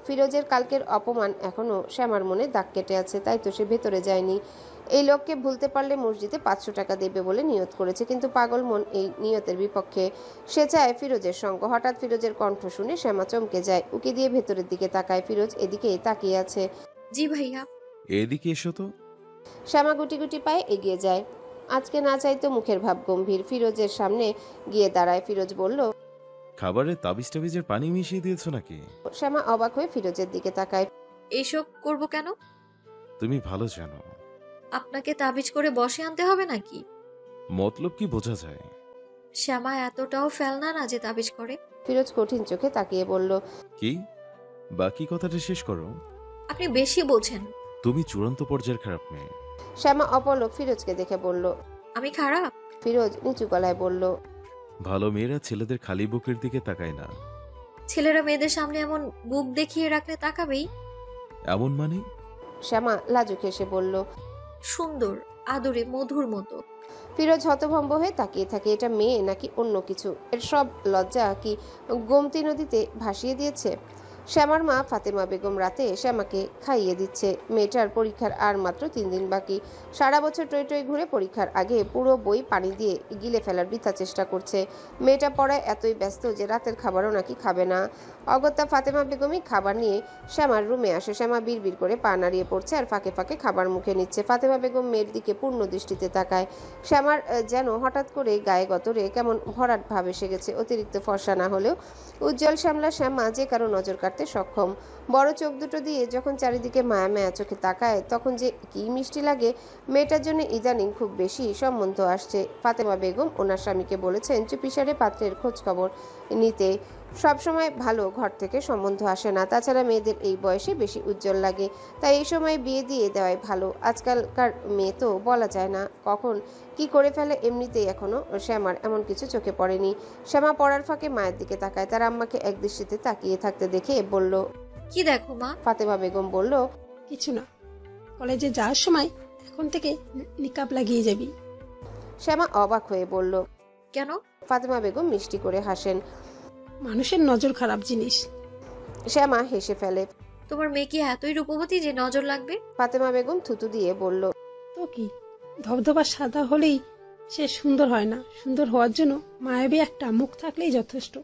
ফিরোজের কালকের অপমান এখনো শ্যামার মনে দাগ কেটে আছে, তাই তো সে ভেতরে যায়নি। এই লোককে ভুলতে পারলে মসজিদে 500 টাকা দেবে বলে নিয়ত করেছে, কিন্তু পাগল মন এই নিয়তের বিপক্ষে। সে চায় ফিরোজের সঙ্গ। হঠাৎ ফিরোজের কণ্ঠ শুনে শ্যামা চমকে যায়, উকি দিয়ে ভেতরের দিকে তাকায়। ফিরোজ এদিকেই তাকিয়ে আছে। জি ভাইয়া। এদিকে এসো তো। শ্যামা গুটি গুটি পায়ে এগিয়ে যায়। আজকে না চাইতো মুখের ভাব গম্ভীর। ফিরোজের সামনে গিয়ে দাঁড়ায়। ফিরোজ বলল, খাবারে তাবিজ টাবিজের পানি মিশিয়ে দিয়েছো নাকি? শ্যামা অবাক হয়ে ফিরোজের দিকে তাকায়। এইসব করব কেন? তুমি ভালো জানো। আপনাকে তাবিজ করে বসে আনতে হবে নাকি? মতলব কি বোঝা যায়? শ্যামা এতটাও ফেলনা না যে তাবিজ করে। ফিরোজ কঠিন চোখে তাকিয়ে বলল, কি? বাকি কথাটা শেষ করো। আপনি বেশি বোঝেন। তুমি চূড়ান্ত পর্যায়ের খারাপ মেয়ে। শ্যামা অপলক ফিরোজকে দেখে বলল। আমি খারাপ? ফিরোজ নিচু গলায় বলল, ভালো মেয়েরা ছেলেদের খালি বুকের দিকে তাকায় না। ছেলেরা মেয়েদের সামনে এমন বুক দেখিয়ে রাখলে তাকাবেই। এমন মানে? শ্যামা লাজুক হেসে বলল, সুন্দর, আদরে, মধুর মতো। ফিরোজ হতভম্ব হয়ে তাকিয়ে থাকে। এটা মেয়ে নাকি অন্য কিছু? এর সব লজ্জা কি গোমতী নদীতে ভাসিয়ে দিয়েছে? শ্যামার মা ফাতেমা বেগম রাতে শ্যামাকে খাইয়ে দিচ্ছে। মেয়েটার পরীক্ষার আর মাত্র 3 দিন বাকি। সারা বছর টই টই ঘুরে পরীক্ষার আগে পুরো বই পানি দিয়ে গিলে ফেলার বৃথা চেষ্টা করছে। মেয়েটা পড়ায় এতই ব্যস্ত যে রাতের খাবারও নাকি খাবে না। অগত্যা ফাতেমা বেগমই খাবার নিয়ে শ্যামার রুমে আসে। শ্যামা বিড়বিড় করে পা নাড়িয়ে পড়ছে আর ফাঁকে ফাঁকে খাবার মুখে নিচ্ছে। ফাতেমা বেগম মেয়ের দিকে পূর্ণ দৃষ্টিতে তাকায়। শ্যামার যেন হঠাৎ করে গায়ে গতরে কেমন ভরাট ভাব এসে গেছে। অতিরিক্ত ফর্সা না হলেও উজ্জ্বল শ্যামলা শ্যামা যে কারো নজর কাটতে সক্ষম। বড় চোখ দুটো দিয়ে যখন চারিদিকে মায়া মায়া চোখে তাকায় তখন যে কি মিষ্টি লাগে। মেয়েটার জন্য ইদানিং খুব বেশি সম্বন্ধ আসছে। ফাতেমা বেগম ওনার স্বামীকে বলেছেন চুপিসারে পাত্রের খোঁজ খবর নিতে। সবসময় ভালো ঘর থেকে সম্বন্ধ আসে না। তাছাড়া মেয়েদের এই বয়সে বেশি উজ্জ্বল লাগে, তাই এই সময় বিয়ে দিয়ে দেওয়াই ভালো। আজকালকার মেয়ে তো বলা যায় না কখন কি করে ফেলে। এমনিতেই এখনো শ্যামার এমন কিছু চোখে পড়েনি। শ্যামা পড়ার ফাঁকে মায়ের দিকে তাকায়। তার আম্মাকে একদৃষ্টিতে তাকিয়ে থাকতে দেখে বলল, কি দেখো মা? ফাতেমা বেগম বলল, কিছু না, কলেজে যাওয়ার সময় এখন থেকে নিকাব লাগিয়ে যাবি। শ্যামা অবাক হয়ে বলল, কেন? ফাতেমা বেগম মিষ্টি করে হাসেন। মানুষের নজর খারাপ জিনিস। শ্যামা হেসে ফেলে। তোমার মেয়ে কি এতই রূপবতী যে নজর লাগবে? ফাতেমা বেগম থুতু দিয়ে বলল, তো কি, ধবধবা সাদা হলেই সে সুন্দর হয় না। সুন্দর হওয়ার জন্য মায়াবী একটা মুখ থাকলেই যথেষ্ট।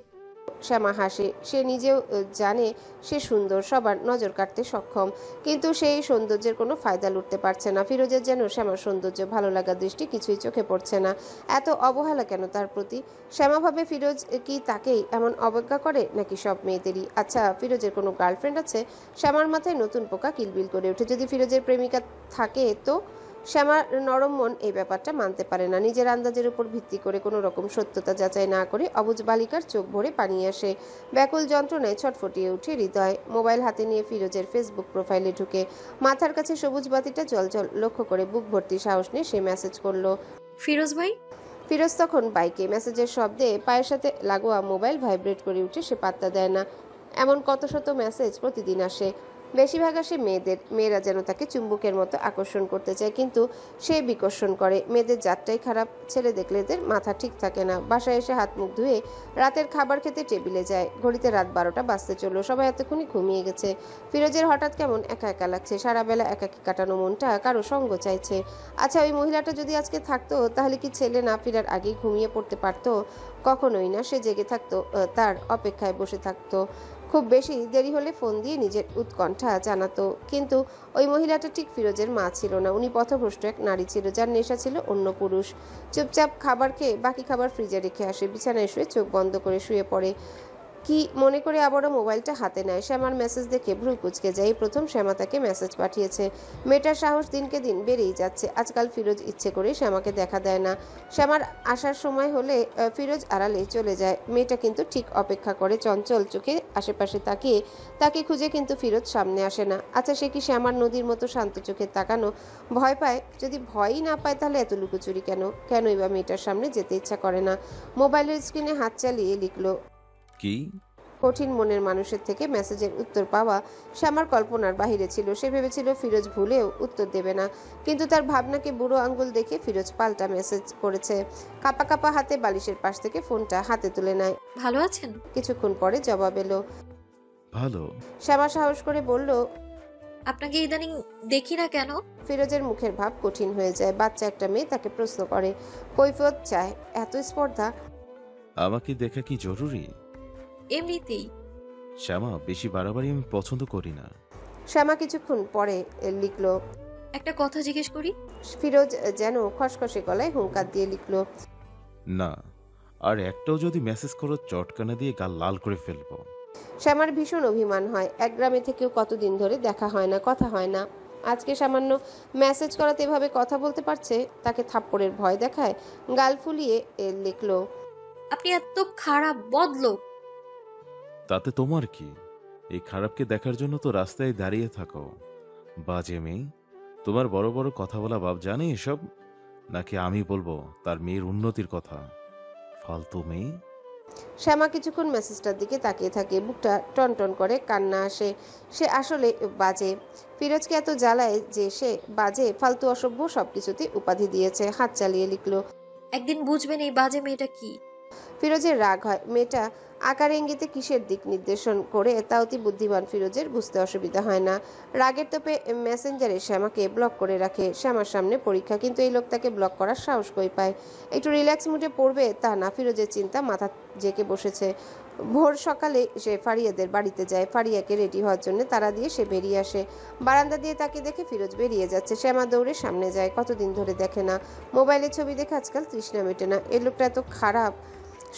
শ্যামা হাসে। সে নিজেও জানে সে সুন্দর, সবার নজর কাটতে সক্ষম, কিন্তু সেই সৌন্দর্যের কোনো ফায়দা লুটতে পারছে না। ফিরোজের যেন শ্যামার সৌন্দর্য ভালো লাগার দৃষ্টি কিছুই চোখে পড়ছে না। এত অবহেলা কেন তার প্রতি? শ্যামা ভাবে ফিরোজ কি তাকেই এমন অবজ্ঞা করে নাকি সব মেয়েদেরই? আচ্ছা, ফিরোজের কোনো গার্লফ্রেন্ড আছে? শ্যামার মাথায় নতুন পোকা কিলবিল করে ওঠে। যদি ফিরোজের প্রেমিকা থাকে তো? শ্যামার নরম মন এই ব্যাপারটা মানতে পারে না। নিজের আন্দাজের উপর ভিত্তি করে কোনো রকম সত্যতা যাচাই না করে অবুঝ বালিকার চোখ ভরে পানি আসে। ব্যাকুল যন্ত্রণায় ছটফটিয়ে উঠে হৃদয়। মোবাইল হাতে নিয়ে ফিরোজের ফেসবুক প্রোফাইলে ঢুকে মাথার কাছে সবুজ বাতিটা জলজল লক্ষ্য করে বুক ভর্তি সাহস নিয়ে সে মেসেজ করলো, ফিরোজ ভাই। ফিরোজ তখন বাইকে। মেসেজের শব্দে পায়ের সাথে লাগোয়া মোবাইল ভাইব্রেট করে উঠে। সে পাত্তা দেয় না। এমন কত শত মেসেজ প্রতিদিন আসে, বেশিরভাগ আসে মেয়েদের। মেয়েরা যেন তাকে চুম্বকের মতো আকর্ষণ করতে চায়, কিন্তু সে বিকর্ষণ করে। মেয়েদের জাতটাই খারাপ। ছেলে দেখলে এদের মাথা ঠিক থাকে না। বাসায় এসে হাত মুখ ধুয়ে রাতের খাবার খেতে টেবিলে যায়। ঘড়িতে রাত 12টা বাজতে চললো। সবাই এতক্ষণই ঘুমিয়ে গেছে। ফিরোজের হঠাৎ কেমন একা একা লাগছে। সারা বেলা একাকি কাটানো মনটা কারো সঙ্গ চাইছে। আচ্ছা, ওই মহিলাটা যদি আজকে থাকতো তাহলে কি ছেলে না ফিরার আগেই ঘুমিয়ে পড়তে পারতো? কখনোই না। সে জেগে থাকতো, তার অপেক্ষায় বসে থাকতো। খুব বেশি দেরি হলে ফোন দিয়ে নিজের উৎকণ্ঠা জানাতো। কিন্তু ওই মহিলাটা ঠিক ফিরোজের মা ছিল না। উনি পথভ্রষ্ট এক নারী ছিল, যার নেশা ছিল অন্য পুরুষ। চুপচাপ খাবার খেয়ে বাকি খাবার ফ্রিজে রেখে আসে। বিছানায় শুয়ে চোখ বন্ধ করে শুয়ে পড়ে। কি মনে করে আবারও মোবাইলটা হাতে নেয়। শ্যামার মেসেজ দেখে ভ্রু কুচকে যায়। এই প্রথম শ্যামা তাকে মেসেজ পাঠিয়েছে। মেয়েটার সাহস দিনকে দিন বেড়েই যাচ্ছে। আজকাল ফিরোজ ইচ্ছে করে শ্যামাকে দেখা দেয় না। শ্যামার আসার সময় হলে ফিরোজ আড়ালে চলে যায়। মেয়েটা কিন্তু ঠিক অপেক্ষা করে চঞ্চল চোখে আশেপাশে তাকিয়ে। তাকে খুঁজে কিন্তু ফিরোজ সামনে আসে না। আচ্ছা, সে কি শ্যামার নদীর মতো শান্ত চোখে তাকানো ভয় পায়? যদি ভয়ই না পায় তাহলে এত লুকোচুরি কেন? কেনই বা মেয়েটার সামনে যেতে ইচ্ছা করে না? মোবাইলের স্ক্রিনে হাত চালিয়ে লিখল। কি? কঠিন মনের মানুষের থেকে মেসেজের উত্তর পাওয়া শ্যামার কল্পনার বাহিরে ছিল। সে ভেবেছিল ফিরোজ ভুলেও উত্তর দেবে না, কিন্তু তার ভাবনাকে বুড়ো আঙ্গুল দেখে ফিরোজ পাল্টা মেসেজ করেছে। কাপা কাপা হাতে বালিশের পাশ থেকে ফোনটা হাতে তুলে নেয়। ভালো আছেন? কিছুক্ষণ পরে জবাব এলো। ভালো। শ্যামা সাহস করে বলল। আপনাকে ইদানিং দেখি না কেন? ফিরোজের মুখের ভাব কঠিন হয়ে যায়। বাচ্চা একটা মেয়ে তাকে প্রশ্ন করে, কৈফিয়ত চায়, এত স্পর্ধা। আমাকে দেখা কি জরুরি? এমনিতেই। শ্যামা, বেশি বাড়াবাড়ি আমি পছন্দ করি না। শ্যামা কিছুক্ষণ পরে লিখল। একটা কথা জিজ্ঞেস করি? ফিরোজ যেন খসখসে গলায় হুঙ্কার দিয়ে লিখল। না, আর একটাও যদি মেসেজ করো চটকানা দিয়ে গাল লাল করে ফেলবো। শ্যামার ভীষণ অভিমান হয়। এক গ্রামে থেকেও কতদিন ধরে দেখা হয় না, কথা হয় না। আজকে সামান্য মেসেজ করাতে এভাবে কথা বলতে পারছে। তাকে থাপ্পড়ের ভয় দেখায়। গাল ফুলিয়ে লিখল। আপনি এত খারাপ বদলোক। তাতে তোমার কি? এই খারাপকে দেখার জন্য তো রাস্তায় দাঁড়িয়ে থাকো। বাজে মেয়ে। তোমার বড় বড় কথা বলা বাপ জানে এসব? নাকি আমি বলবো তার মেয়ের উন্নতির কথা? ফালতু মেয়ে। শ্যামা কিছুক্ষণ মেসেজটার দিকে তাকিয়ে থাকে। বুকটা টনটন করে, কান্না আসে। সে আসলে বাজে। ফিরোজকে এত জ্বালায় যে সে বাজে, ফালতু, অসভ্য সবকিছুতে উপাধি দিয়েছে। হাত চালিয়ে লিখল। একদিন বুঝবেন এই বাজে মেয়েটা কি। ফিরোজের রাগ হয়। মেয়েটা আকার ইঙ্গিতে কিসের দিক নির্দেশন করে তা অতি বুদ্ধিমান ফিরোজের, বুঝতে অসুবিধা হয় না। রাগের তোপে মেসেঞ্জারে শ্যামাকে ব্লক করে রাখে। শ্যামার সামনে পরীক্ষা, কিন্তু এই লোক তাকে ব্লক করার সাহস কই পায়? একটু রিল্যাক্স মুডে পড়বে তা না, ফিরোজের চিন্তা মাথা জেকে বসেছে। ভোর সকালে সে ফারিয়াদের বাড়িতে যায়। ফারিয়াকে রেডি হওয়ার জন্য তারা দিয়ে সে বেরিয়ে আসে। বারান্দা দিয়ে তাকে দেখে ফিরোজ বেরিয়ে যাচ্ছে। শ্যামা দৌড়ে সামনে যায়। কতদিন ধরে দেখে না। মোবাইলে ছবি দেখে আজকাল তৃষ্ণা মেটে না। এই লোকটা এত খারাপ,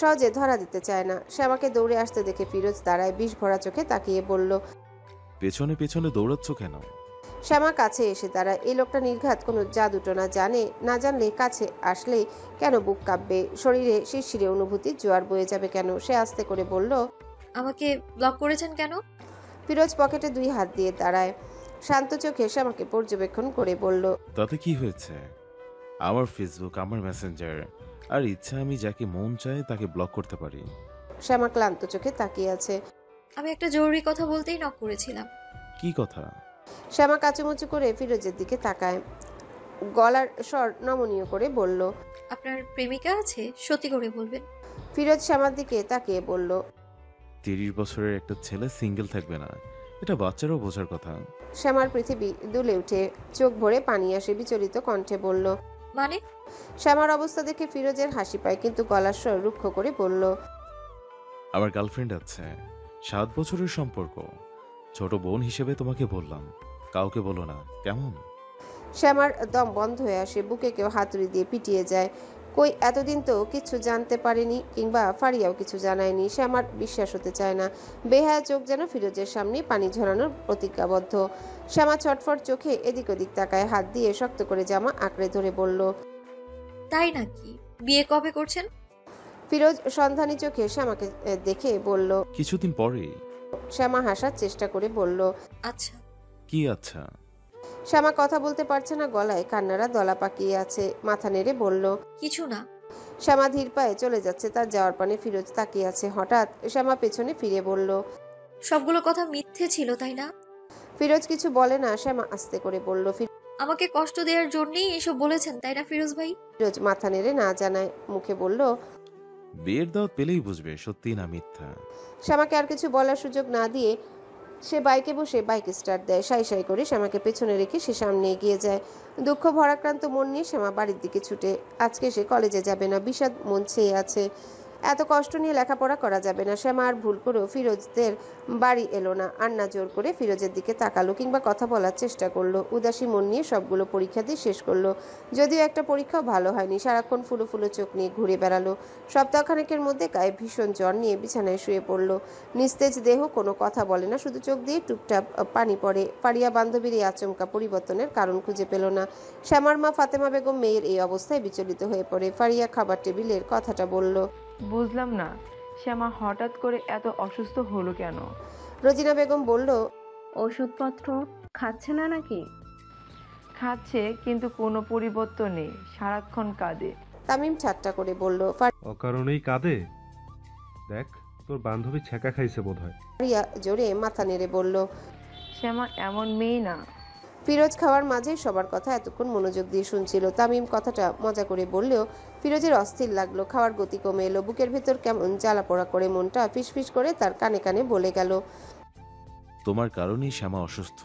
সহজে ধরা দিতে চায় না। শ্যামাকে দৌড়ে আসতে দেখে ফিরোজ দাঁড়ায়, বিষ ভরা চোখে তাকিয়ে বলল। পেছনে পেছনে দৌড়াচ্ছ কেন? শ্যামা কাছে এসে দাঁড়ায়। এই লোকটা নির্ঘাত কোনো জাদুটোনা জানে না। জানলে কাছে আসলেই কেন বুক কাঁপবে, শরীরে শিরশিরে অনুভূতির জোয়ার বয়ে যাবে কেন? সে আস্তে করে বলল। আমাকে ব্লক করেছেন কেন? ফিরোজ পকেটে 2 হাত দিয়ে দাঁড়ায়। শান্ত চোখে শ্যামাকে পর্যবেক্ষণ করে বলল। তাতে কি হয়েছে? আমার ফেসবুক, আমার মেসেঞ্জার, আর ইচ্ছা আমি যাকে মন চায় তাকে ব্লক করতে পারি। শ্যামা ক্লান্ত চোখে তাকিয়ে আছে। আমি একটা জরুরি কথা বলতেই নক করেছিলাম। কি কথা? শ্যামা কাচুমুচু করে ফিরোজের দিকে তাকায়। গলার স্বর নমনীয় করে বলল। আপনার প্রেমিকা আছে? সত্যি করে বলবেন। ফিরোজ শ্যামার দিকে তাকিয়ে বলল। 30 বছরের একটা ছেলে সিঙ্গেল থাকবে না, এটা বাচ্চারাও বোঝার কথা। শ্যামার পৃথিবী দুলে উঠে, চোখ ভরে পানি আসে। বিচলিত কণ্ঠে বলল। মানে? শ্যামার অবস্থা দেখে ফিরোজের হাসি পায়, কিন্তু গলার স্বর রুক্ষ করে বলল। আমার গার্লফ্রেন্ড আছে, 7 বছরের সম্পর্ক। ছোট বোন হিসেবে তোমাকে বললাম, কাউকে বলো না, কেমন? শ্যামার দম বন্ধ হয়ে আসে। বুকে কেউ হাতুড়ি দিয়ে পিটিয়ে যায়। কই, এতদিন তো কিছু জানতে পারেনি, কিংবা ফারিয়াও কিছু জানায়নি। শ্যামার বিশ্বাস হতে চায় না। বেহায়া চোখ যেন ফিরোজের সামনে পানি ঝরানোর প্রতিজ্ঞাবদ্ধ। শ্যামা ছটফট চোখে এদিক ওদিক তাকায়। হাত দিয়ে শক্ত করে জামা আঁকড়ে ধরে বলল। তাই নাকি? বিয়ে কবে করছেন? ফিরোজ সন্ধানী চোখে শ্যামাকে দেখে বলল। কিছুদিন পরেই। শ্যামা হাসার চেষ্টা করে বলল। আচ্ছা। কি আচ্ছা? শ্যামা কথা বলতে পারছে না, গলায় কান্নারা দলা পাকিয়ে আছে। মাথা নেড়ে বলল। কিছু না। শ্যামা ধীর পায়ে চলে যাচ্ছে। তার যাওয়ার পানে ফিরোজ তাকিয়ে আছে। হঠাৎ শ্যামা পেছনে ফিরে বলল। সবগুলো কথা মিথ্যে ছিল, তাই না? ফিরোজ কিছু বলে না। শ্যামা আস্তে করে বলল। আমাকে কষ্ট দেওয়ার জন্যই এসব বলেছেন, তাই না ফিরোজ ভাই? ফিরোজ মাথা নেড়ে না জানায় মুখে বলল। বিয়ের দাওয়াত পেলেই বুঝবে সত্যি না মিথ্যা। শ্যামাকে আর কিছু বলার সুযোগ না দিয়ে সে বাইকে বসে বাইক স্টার্ট দেয়। সাই সাই করে শ্যামাকে পেছনে রেখে সে সামনে এগিয়ে যায়। দুঃখ ভরাক্রান্ত মন নিয়ে শ্যামা বাড়ির দিকে ছুটে। আজকে সে কলেজে যাবে না। বিষাদ মন ছেয়ে আছে। এত কষ্ট নিয়ে লেখাপড়া করা যাবে না। শ্যামা আর ভুল করেও ফিরোজদের বাড়ি এলো না। আন্না জোর করে ফিরোজের দিকে তাকালো কিংবা কথা বলার চেষ্টা করলো। উদাসী মন নিয়ে সবগুলো পরীক্ষা দিয়ে শেষ করলো। যদিও একটা পরীক্ষাও ভালো হয়নি। সারাক্ষণ ফুলো ফুলো চোখ নিয়ে ঘুরে বেড়ালো। সপ্তাহখানেকের মধ্যে গায়ে ভীষণ জ্বর নিয়ে বিছানায় শুয়ে পড়লো। নিস্তেজ দেহ, কোনো কথা বলে না, শুধু চোখ দিয়ে টুপটাপ পানি পড়ে। ফারিয়া বান্ধবীর এই আচমকা পরিবর্তনের কারণ খুঁজে পেল না। শ্যামার মা ফাতেমা বেগম মেয়ের এই অবস্থায় বিচলিত হয়ে পড়ে। ফারিয়া খাবার টেবিলের কথাটা বলল। বুঝলাম না শ্যামা হঠাৎ করে এত অসুস্থ হলো কেন? রোজিনা বেগম বলল, ওষুধপত্র খাচ্ছে না নাকি? খাচ্ছে কিন্তু কোনো পরিবর্তন নেই, সারাক্ষণ কাঁদে। তামিম ঠাট্টা করে বলল। অকারণেই কাঁদে? দেখ, তোর বান্ধবী ছ্যাঁকা খাইছে বোধহয়। ফারিয়া জোরে মাথা নেড়ে বলল। শ্যামা এমন মেয়ে না। ফিরোজ খাওয়ার মাঝে সবার কথা এতক্ষণ মনোযোগ দিয়ে শুনছিল। তামিম কথাটা মজা করে বললেও ফিরোজের অস্থির লাগলো। খাওয়ার গতি কমে এলো। বুকের ভেতর কেমন জ্বালা পোড়া করে মনটা ফিসফিস করে তার কানে কানে বলে গেল, তোমার কারণেই শ্যামা অসুস্থ।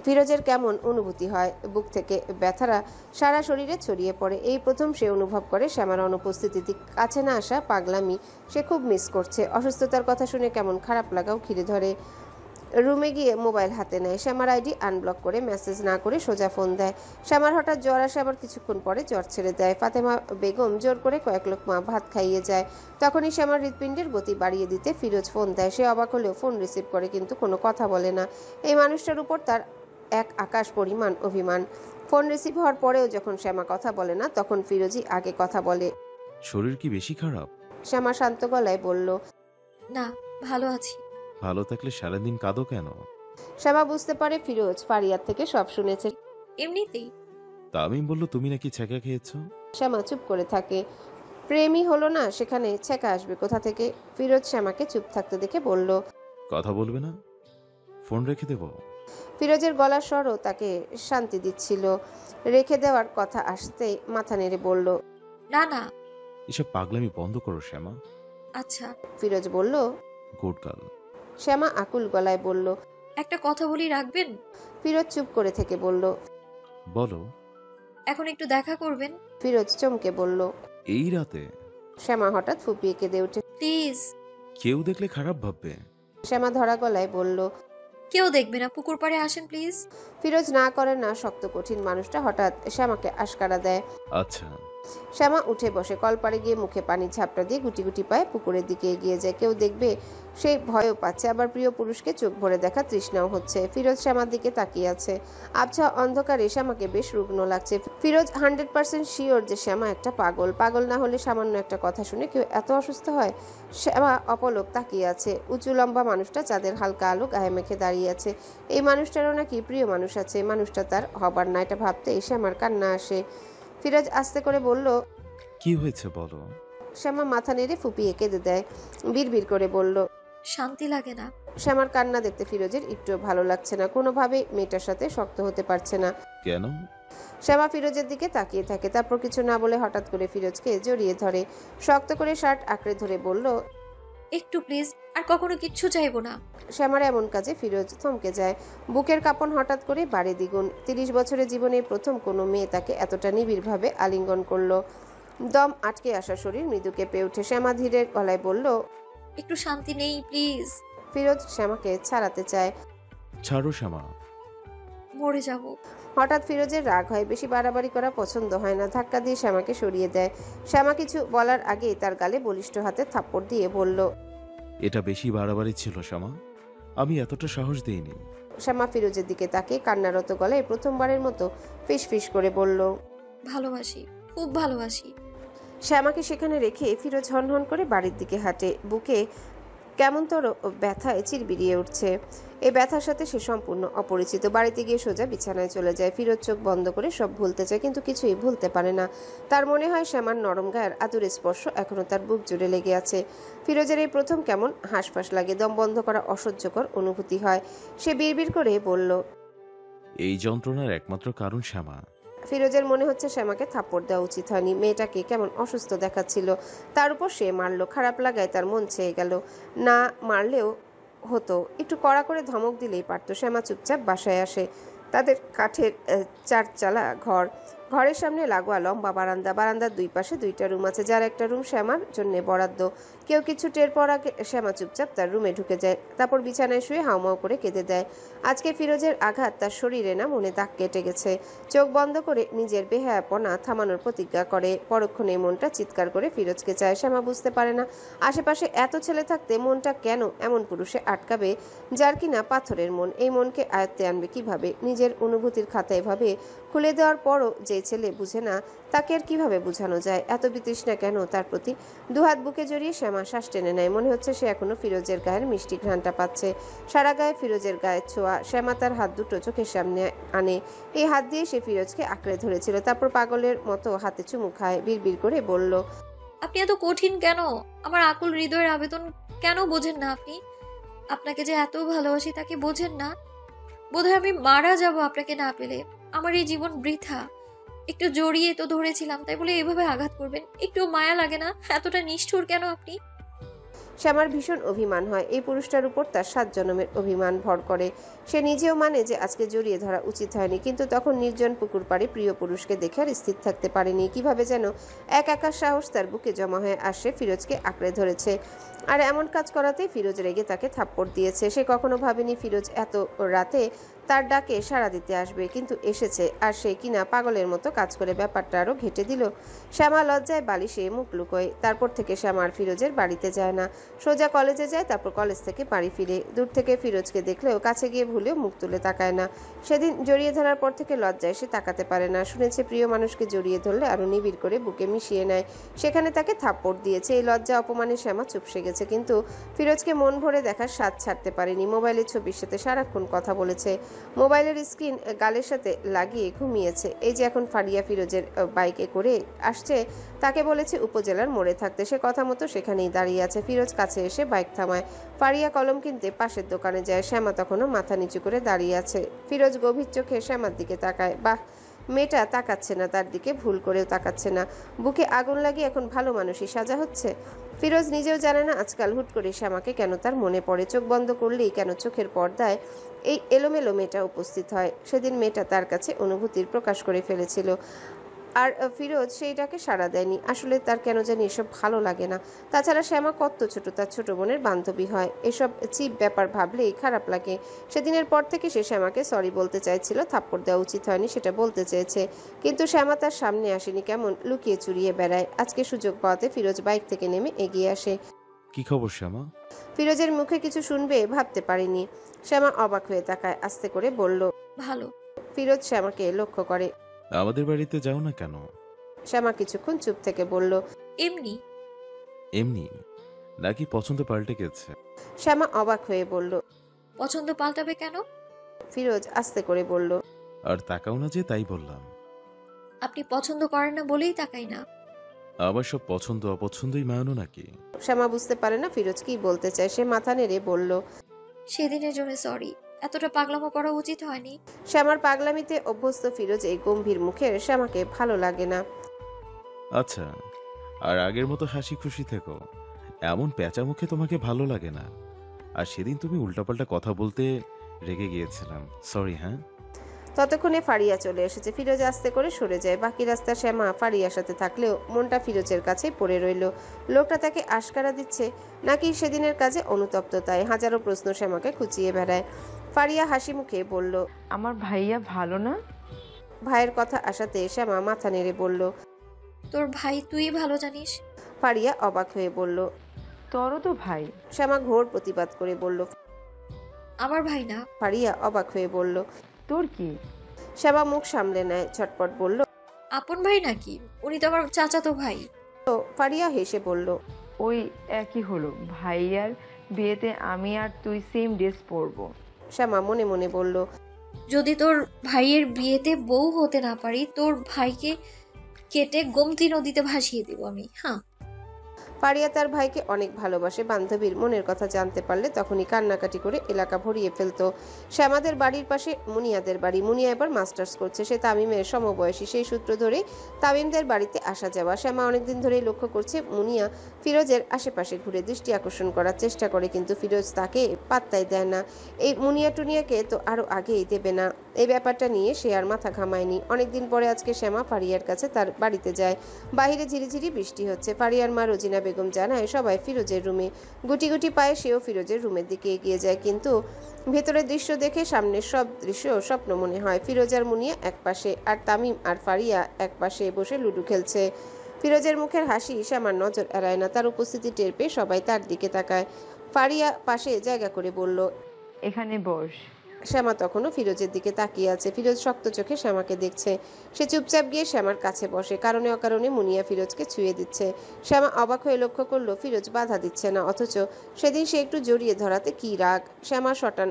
ফিরোজের কেমন অনুভূতি হয়, বুক থেকে ব্যথারা সারা শরীরে ছড়িয়ে পড়ে। এই প্রথম সে অনুভব করে শ্যামার অনুপস্থিতি, কাছে না আসা, পাগলামি সে খুব মিস করছে। অসুস্থতার কথা শুনে কেমন খারাপ লাগাও ঘিরে ধরে। রুমে গিয়ে মোবাইল হাতে নেয়। শ্যামার আইডি আনব্লক করে মেসেজ না করে সোজা ফোন দেয়। শ্যামার হঠাৎ জ্বর আসে, আবার কিছুক্ষণ পরে জ্বর ছেড়ে দেয়। ফাতেমা বেগম জোর করে কয়েক লোকমা ভাত খাইয়ে যায়। তখনই শ্যামার হৃৎপিণ্ডের গতি বাড়িয়ে দিতে ফিরোজ ফোন দেয়। সে অবাক হলেও ফোন রিসিভ করে, কিন্তু কোনো কথা বলে না। এই মানুষটার উপর তার এক আকাশ পরিমাণ অভিমান। ফোন রিসিভ হওয়ার পরেও যখন শ্যামা কথা বলে না, তখন ফিরোজই আগে কথা বলে। শরীর কি বেশি খারাপ? শ্যামা শান্ত গলায় বলল। না, ভালো আছি। ভালো থাকলে সারাদিন কাঁদো কেন? শ্যামা বুঝতে পারে ফিরোজ ফারিয়ার থেকে সব শুনেছে। এমনিতেই। তামিম বলল তুমি নাকি ছ্যাঁকা খেয়েছো। শ্যামা চুপ করে থাকে। প্রেমই হলো না, সেখানে ছ্যাঁকা আসবে কোথা থেকে? ফিরোজ শ্যামাকে চুপ থাকতে দেখে বলল। কথা বলবে না? ফোন রেখে দেবো? ফিরোজের গলার স্বরও তাকে শান্তি দিচ্ছিল। রেখে দেওয়ার কথা আসতেই মাথা নেড়ে বলল, না না। এসব পাগলামি বন্ধ করো শ্যামা। আচ্ছা। ফিরোজ বলল। Good girl. শ্যামা আকুল গলায় বলল, একটা কথা বলি, রাখবেন? ফিরোজ চুপ করে থেকে বলল, বলো। এখন একটু দেখা করবেন? ফিরোজ চমকে বলল, এই রাতে? শ্যামা হঠাৎ ফুপিয়ে কেঁদে ওঠে। প্লিজ। কেউ দেখলে খারাপ ভাববে। শ্যামা ধরা গলায় বলল, কেউ দেখবে না, পুকুর পাড়ে আসেন প্লিজ। ফিরোজ না করে না, শক্ত কঠিন মানুষটা হঠাৎ শ্যামাকে আশকারা দেয়। আচ্ছা। শ্যামা উঠে বসে, কলপাড়ে গিয়ে মুখে পানি ঝাপটা দিয়ে গুটি গুটি পায়ে পুকুরের দিকে এগিয়ে যায়। কেউ দেখবে সেই ভয়ও পাচ্ছে, আবার প্রিয় পুরুষকে চোখ ভরে দেখা তৃষ্ণাও হচ্ছে। ফিরোজ শ্যামার দিকে তাকিয়ে আছে। আবছা অন্ধকারে শ্যামাকে বেশ রুগ্ন লাগছে। ফিরোজ 100% শিওর যে শ্যামা একটা পাগল। পাগল না হলে সামান্য একটা কথা শুনে কেউ এত অসুস্থ হয়? শ্যামা অপলক তাকিয়ে আছে। উঁচু লম্বা মানুষটা চাঁদের হালকা আলো গায়ে মেখে দাঁড়িয়ে আছে। এই মানুষটারও নাকি প্রিয় মানুষ আছে। মানুষটা তার হবার না, এটা ভাবতেই শ্যামার কান্না আসে। ফিরোজ আস্তে করে বলল, কি হয়েছে বলো। শ্যামা মাথা নেড়ে ফুপিয়ে কেঁদে দেয়। বিড়বিড় করে বলল, শান্তি লাগে না। শ্যামার কান্না দেখতে ফিরোজের একটু ভালো লাগছে না। কোনোভাবেই মেয়েটার সাথে শক্ত হতে পারছে না। কেন? শ্যামা ফিরোজের দিকে তাকিয়ে থাকে, তারপর কিছু না বলে হঠাৎ করে ফিরোজকে জড়িয়ে ধরে। শক্ত করে শার্ট আঁকড়ে ধরে বলল, একটু প্লিজ, আর কখনো কিচ্ছু চাইবো না। শ্যামার এমন কাজে ফিরোজ থমকে যায়। বুকের কাঁপন হঠাৎ করে বাড়ে দ্বিগুণ। 30 বছরের জীবনে প্রথম কোনো মেয়ে তাকে এতটা নিবিড়ভাবে আলিঙ্গন করলো। দম আটকে আসা শরীর মৃদু কেঁপে ওঠে। শ্যামা ধীরে গলায় বলল, একটু শান্তি নেই প্লিজ। ফিরোজ শ্যামাকে ছাড়াতে চায়। ছাড়ো শ্যামা। মরে যাব। হঠাৎ ফিরোজের রাগ হয়। বেশি বাড়াবাড়ি করা পছন্দ হয় না। ধাক্কা দিয়ে শ্যামাকে সরিয়ে দেয়। শ্যামা কিছু বলার আগেই তার গালে বলিষ্ঠ হাতে থাপ্পড় দিয়ে বলল, এটা বেশি বাড়াবাড়ি ছিল শ্যামা, আমি এতটা সাহস দিইনি। শ্যামা ফিরোজের দিকে তাকিয়ে কান্নারত গলায় প্রথমবারের মতো ফিসফিস করে বলল, ভালোবাসি, খুব ভালোবাসি। শ্যামাকে সেখানে রেখে ফিরোজ হনহন করে বাড়ির দিকে হাঁটে। বুকে কেমনতর ব্যথায় চিরবিরিয়ে উঠছে। এই ব্যথার সাথে সে সম্পূর্ণ অপরিচিত। বাড়িতে গিয়ে সোজা বিছানায় চলে যায়। ফিরোজ চোখ বন্ধ করে সব ভুলতে চায়, কিন্তু কিছুই ভুলতে পারে না। তার মনে হয় শ্যামার নরম গায়ের আদুরে স্পর্শ এখনো তার বুক জুড়ে লেগে আছে। ফিরোজের এই প্রথম কেমন হাঁসফাঁস লাগে, দম বন্ধ করা অসহ্যকর অনুভূতি হয়। সে বিড়বিড় করে বলল, এই যন্ত্রণার একমাত্র কারণ শ্যামা। ফিরোজের মনে হচ্ছে শ্যামাকে থাপ্পড় দেওয়া উচিত হয়নি। মেয়েটাকে কেমন অসুস্থ দেখাচ্ছিল। তার উপর সে মারলো। খারাপ লাগায় তার মন ছেয়ে গেল। না মারলেও হতো, একটু কড়া করে ধমক দিলেই পারতো। শ্যামা চুপচাপ বাসায় আসে। তাদের কাঠের 4 চালা ঘর। ঘরের সামনে লাগোয়া লম্বা বারান্দা, বারান্দার দুই পাশে দুইটা রুম আছে, যার একটা রুম শ্যামার জন্য বরাদ্দ। কেউ কিছু টের পাওয়ার আগে শ্যামা চুপচাপ তার রুমে ঢুকে যায়, তারপর বিছানায় শুয়ে হাউমাউ করে কেঁদে দেয়। আজকে ফিরোজের আঘাত তার শরীরে না মনে দাগ কেটে গেছে। চোখ বন্ধ করে নিজের বেহায়াপনা থামানোর প্রতিজ্ঞা করে। পরক্ষণে মনটা চিৎকার করে ফিরোজকে চায়। শ্যামা বুঝতে পারে না আশেপাশে এত ছেলে থাকতে মনটা কেন এমন পুরুষে আটকাবে, যার কিনা পাথরের মন। এই মনকে আয়ত্তে আনবে কিভাবে? নিজের অনুভূতির খাতা এভাবে খুলে দেওয়ার পরও যে ছেলে বুঝে না, তাকে আর কিভাবে বোঝানো যায়? এত বিতৃষ্ণা কেন তার প্রতি? দুহাত বুকে জড়িয়ে শ্যামা শ্বাস টেনে নেয়। মনে হচ্ছে সে এখনো ফিরোজের গায়ের মিষ্টি ঘ্রাণটা পাচ্ছে। সারা গায়ে ফিরোজের গায়ের ছোঁয়া। শ্যামা তার হাত দুটো চোখের সামনে আনে। এই হাত দিয়ে সে ফিরোজকে আঁকড়ে ধরেছিল, তারপর পাগলের মতো হাতে চুমু খায়। বিড়বিড় করে বলল, আপনি এত কঠিন কেন? আমার আকুল হৃদয়ের আবেদন কেন বোঝেন না আপনি? আপনাকে যে এত ভালোবাসি তাকে বোঝেন না? বোধহয় আমি মারা যাব আপনাকে না পেলে। আমার এই জীবন বৃথা। একটু জড়িয়ে তো ধরেছিলাম, তাই বলে এভাবে আঘাত করবেন? একটু মায়া লাগে না? এতটা নিষ্ঠুর কেন আপনি? শ্যামার ভীষণ অভিমান হয়। এই পুরুষটার উপর তার 7 জন্মের অভিমান ভর করে। সে নিজেও মানে যে আজকে জড়িয়ে ধরা উচিত হয়নি, কিন্তু তখন নির্জন পুকুর পাড়ে প্রিয় পুরুষকে দেখে আর স্থির থাকতে পারেনি। কিভাবে যেন এক একা সাহস তার বুকে জমা হয়ে আসে, ফিরোজকে আঁকড়ে ধরেছে। আর এমন কাজ করাতেই ফিরোজ রেগে তাকে থাপ্পড় দিয়েছে। সে কখনো ভাবেনি ফিরোজ এত রাতে তার ডাকে সাড়া দিতে আসবে, কিন্তু এসেছে। আর সে কিনা পাগলের মতো কাজ করে ব্যাপারটা আরও ঘেঁটে দিল। শ্যামা লজ্জায় বালিশে মুখ লুকোয়। তারপর থেকে শ্যামা আর ফিরোজের বাড়িতে যায় না, সোজা কলেজে যায়, তারপর কলেজ থেকে বাড়ি ফিরে। দূর থেকে ফিরোজকে দেখলেও কাছে গিয়ে ভুলেও মুখ তুলে তাকায় না। সেদিন জড়িয়ে ধরার পর থেকে লজ্জায় সে তাকাতে পারে না। শুনেছে প্রিয় মানুষকে জড়িয়ে ধরলে আরও নিবিড় করে বুকে মিশিয়ে নেয়, সেখানে তাকে থাপ্পড় দিয়েছে। এই লজ্জা অপমানে শ্যামা চুপসে গেছে, কিন্তু ফিরোজকে মন ভরে দেখার স্বাদ ছাড়তে পারেনি। মোবাইলের ছবির সাথে সারাক্ষণ কথা বলেছে, মোবাইলের স্ক্রিন গালের সাথে লাগিয়ে ঘুমিয়েছে। এই যে এখন ফারিয়া ফিরোজের বাইকে করে আসছে, তাকে বলেছে উপজেলার মোড়ে থাকতে। সে কথা মতো সেখানেই দাঁড়িয়ে আছে। ফিরোজ কাছে এসে বাইক থামায়। ফারিয়া কলম কিনতে পাশের দোকানে যায়। শ্যামা তখনও মাথা নিচু করে দাঁড়িয়ে আছে। ফিরোজ গভীর চোখে শ্যামার দিকে তাকায়। বাহ, মেয়েটা তাকাচ্ছে না তার দিকে, ভুল করেও তাকাচ্ছে না। বুকে আগুন লাগিয়ে এখন ভালো মানুষই সাজা হচ্ছে। ফিরোজ নিজেও জানে না আজকাল হুট করে শ্যামাকে কেন তার মনে পড়ে। চোখ বন্ধ করলেই কেন চোখের পর্দায় এই এলোমেলো মেয়েটা উপস্থিত হয়। সেদিন মেয়েটা তার কাছে অনুভূতির প্রকাশ করে ফেলেছিল, আর ফিরোজ সেইটাকে সাড়া দেয়নি। আসলে তার কেন জানি এসব ভালো লাগে না। তাছাড়া শ্যামা কত ছোট, তার ছোট বোনের বান্ধবী হয়। এসব চিপ ব্যাপার ভাবলেই খারাপ লাগে। সেদিনের পর থেকে সে শ্যামাকে সরি বলতে চাইছিল, থাপ্পড় দেওয়া উচিত হয়নি সেটা বলতে চেয়েছে, কিন্তু শ্যামা তার সামনে আসেনি, কেমন লুকিয়ে চুরিয়ে বেড়ায়। আজকে সুযোগ পাওয়াতে ফিরোজ বাইক থেকে নেমে এগিয়ে আসে। কি খবর শ্যামা? ফিরোজের মুখে কিছু শুনবে ভাবতে পারেনি। শ্যামা অবাক হয়ে তাকায়, আস্তে করে বলল, ভালো। ফিরোজ শ্যামাকে লক্ষ্য করে। আমাদের বাড়িতে যাও না কেন? শ্যামা কিছুক্ষণ চুপ থেকে বলল, এমনি। এমনি নাকি পছন্দ পাল্টে গেছে? শ্যামা অবাক হয়ে বলল। পছন্দ পাল্টাবে কেন? ফিরোজ আস্তে করে বলল, আর তাকাও না যে, তাই বললাম। আপনি পছন্দ করেন না বলেই তাকাই না। আবার সব পছন্দ অপছন্দই মানো নাকি? শ্যামা বুঝতে পারে না ফিরোজ কি বলতে চায়। সে মাথা নেড়ে বলল, সেদিনের জন্য সরি। এতটা পাগলামো করা উচিত হয়নি। শ্যামার পাগলামিতে অভ্যস্ত ফিরোজ এই গম্ভীর মুখের শ্যামাকে ভালো লাগে না। আচ্ছা, আর আগের মতো হাসি খুশি থেকো। এমন প্যাঁচা মুখে তোমাকে ভালো লাগে না। আর সেদিন তুমি উল্টাপাল্টা কথা বলতে রেগে গিয়েছিলাম, সরি। হ্যাঁ, ততক্ষণে ফারিয়া চলে এসেছে। ফিরোজ আস্তে করে সরে যায়। বাকি রাস্তা শ্যামা ফারিয়ার সাথে থাকলেও মনটা ফিরোজের কাছেই পড়ে রইল। লোকটা তাকে আশকারা দিচ্ছে নাকি সেদিনের কাজে অনুতপ্ত, তাই হাজারো প্রশ্ন শ্যামাকে খুঁচিয়ে বেড়ায়। ফারিয়া হাসি মুখে বলল, আমার ভাইয়া ভালো না? ভাইয়ের কথা আসাতে শ্যামা মাথা নেড়ে বলল, তোর ভাই তুই ভালো জানিস। ফারিয়া অবাক হয়ে বলল, তোরও তো ভাই। শ্যামা ঘোর প্রতিবাদ করে বলল, আমার ভাই না। ফারিয়া অবাক হয়ে বলল, তোর কি? শ্যামা মুখ সামলে নেয়, ছটপট বলল, আপন ভাই নাকি? উনি তো আমার চাচাতো ভাই। ফারিয়া হেসে বলল, ওই একই হলো, ভাইয়ার বিয়েতে আমি আর তুই সেম ড্রেস পরবো। শ্যামা মনে মনে বলল, যদি তোর ভাইয়ের বিয়েতে বউ হতে না পারি, তোর ভাইকে কেটে গোমতী নদীতে ভাসিয়ে দেব আমি। হ্যাঁ। ফারিয়া তার ভাইকে অনেক ভালোবাসে। বান্ধবীর মনের কথা জানতে পারলে তখনই কান্নাকাটি করে এলাকা ভরিয়ে ফেলতো। শ্যামাদের বাড়ির পাশে মুনিয়াদের বাড়ি। মুনিয়া এবার মাস্টার্স করছে, সে তামিমের সমবয়সী। সেই সূত্র ধরে তামিমদের বাড়িতে আসা যাওয়া। শ্যামা অনেকদিন ধরেই লক্ষ্য করছে মুনিয়া ফিরোজের আশেপাশে ঘুরে দৃষ্টি আকর্ষণ করার চেষ্টা করে, কিন্তু ফিরোজ তাকে পাত্তাই দেয় না। এই মুনিয়া টুনিয়াকে তো আরো আগেই দেবে না, এই ব্যাপারটা নিয়ে সে আর মাথা ঘামায়নি। অনেকদিন পরে আজকে শ্যামা ফারিয়ার কাছে তার বাড়িতে যায়। বাহিরে ঝিরিঝিরি বৃষ্টি হচ্ছে। ফারিয়ার মা রোজিনা বেগম জানায় সবাই ফিরোজের রুমে। গুটি গুটি পায়ে সেও ফিরোজের রুমের দিকে এগিয়ে যায়, কিন্তু ভেতরের দৃশ্য দেখে সামনের সব দৃশ্য স্বপ্ন মনে হয়। ফিরোজ আর মুনিয়া এক পাশে, আর তামিম আর ফারিয়া এক পাশে বসে লুডো খেলছে। ফিরোজের মুখের হাসি শ্যামার নজর এড়ায় না। তার উপস্থিতি টের পেয়ে সবাই তার দিকে তাকায়। ফারিয়া পাশে জায়গা করে বলল, এখানে বস। শ্যামা তখনও ফিরোজের দিকে তাকিয়ে আছে। ফিরোজ শক্ত চোখে শ্যামাকে দেখছে। সে চুপচাপ গিয়ে শ্যামার কাছে বসে। কারণে অকারণে মুনিয়া ফিরোজকে ছুঁয়ে দিচ্ছে। শ্যামা অবাক হয়ে লক্ষ্য করলো ফিরোজ বাধা দিচ্ছে না, অথচ সেদিন সে একটু জড়িয়ে ধরাতে কি রাগ। শ্যামা শটান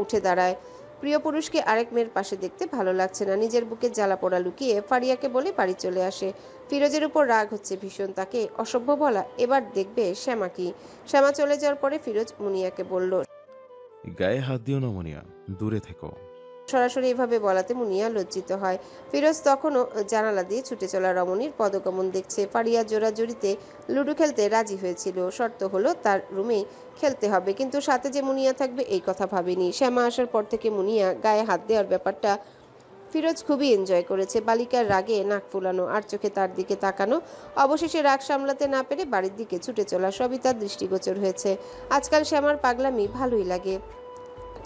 উঠে দাঁড়ায়। প্রিয় পুরুষকে আরেক মেয়ের পাশে দেখতে ভালো লাগছে না। নিজের বুকে জ্বালা পোড়া লুকিয়ে ফারিয়াকে বলে বাড়ি চলে আসে। ফিরোজের উপর রাগ হচ্ছে ভীষণ, তাকে অসভ্য বলা। এবার দেখবে শ্যামা কি। শ্যামা চলে যাওয়ার পরে ফিরোজ মুনিয়াকে বলল, গায়ে হাত দিও না মুনিয়া, দূরে থেকো। সরাসরি এভাবে বলাতে মুনিয়া লজ্জিত হয়। ফিরোজ তখনও জানালা দিয়ে ছুটে চলা রমণীর পদগমন দেখছে। ফারিয়া জোরাজুরিতে লুডো খেলতে রাজি হয়েছিল, শর্ত হলো তার রুমেই খেলতে হবে, কিন্তু সাথে যে মুনিয়া থাকবে এই কথা ভাবেনি। শ্যামা আসার পর থেকে মুনিয়া গায়ে হাত দেওয়ার ব্যাপারটা ফিরোজ খুবই এনজয় করেছে। বালিকার রাগে নাক ফুলানো আর চোখে তার দিকে তাকানো, অবশেষে রাগ সামলাতে না পেরে বাড়ির দিকে ছুটে চলা, সবই তার দৃষ্টিগোচর হয়েছে। আজকাল শ্যামার পাগলামি ভালোই লাগে।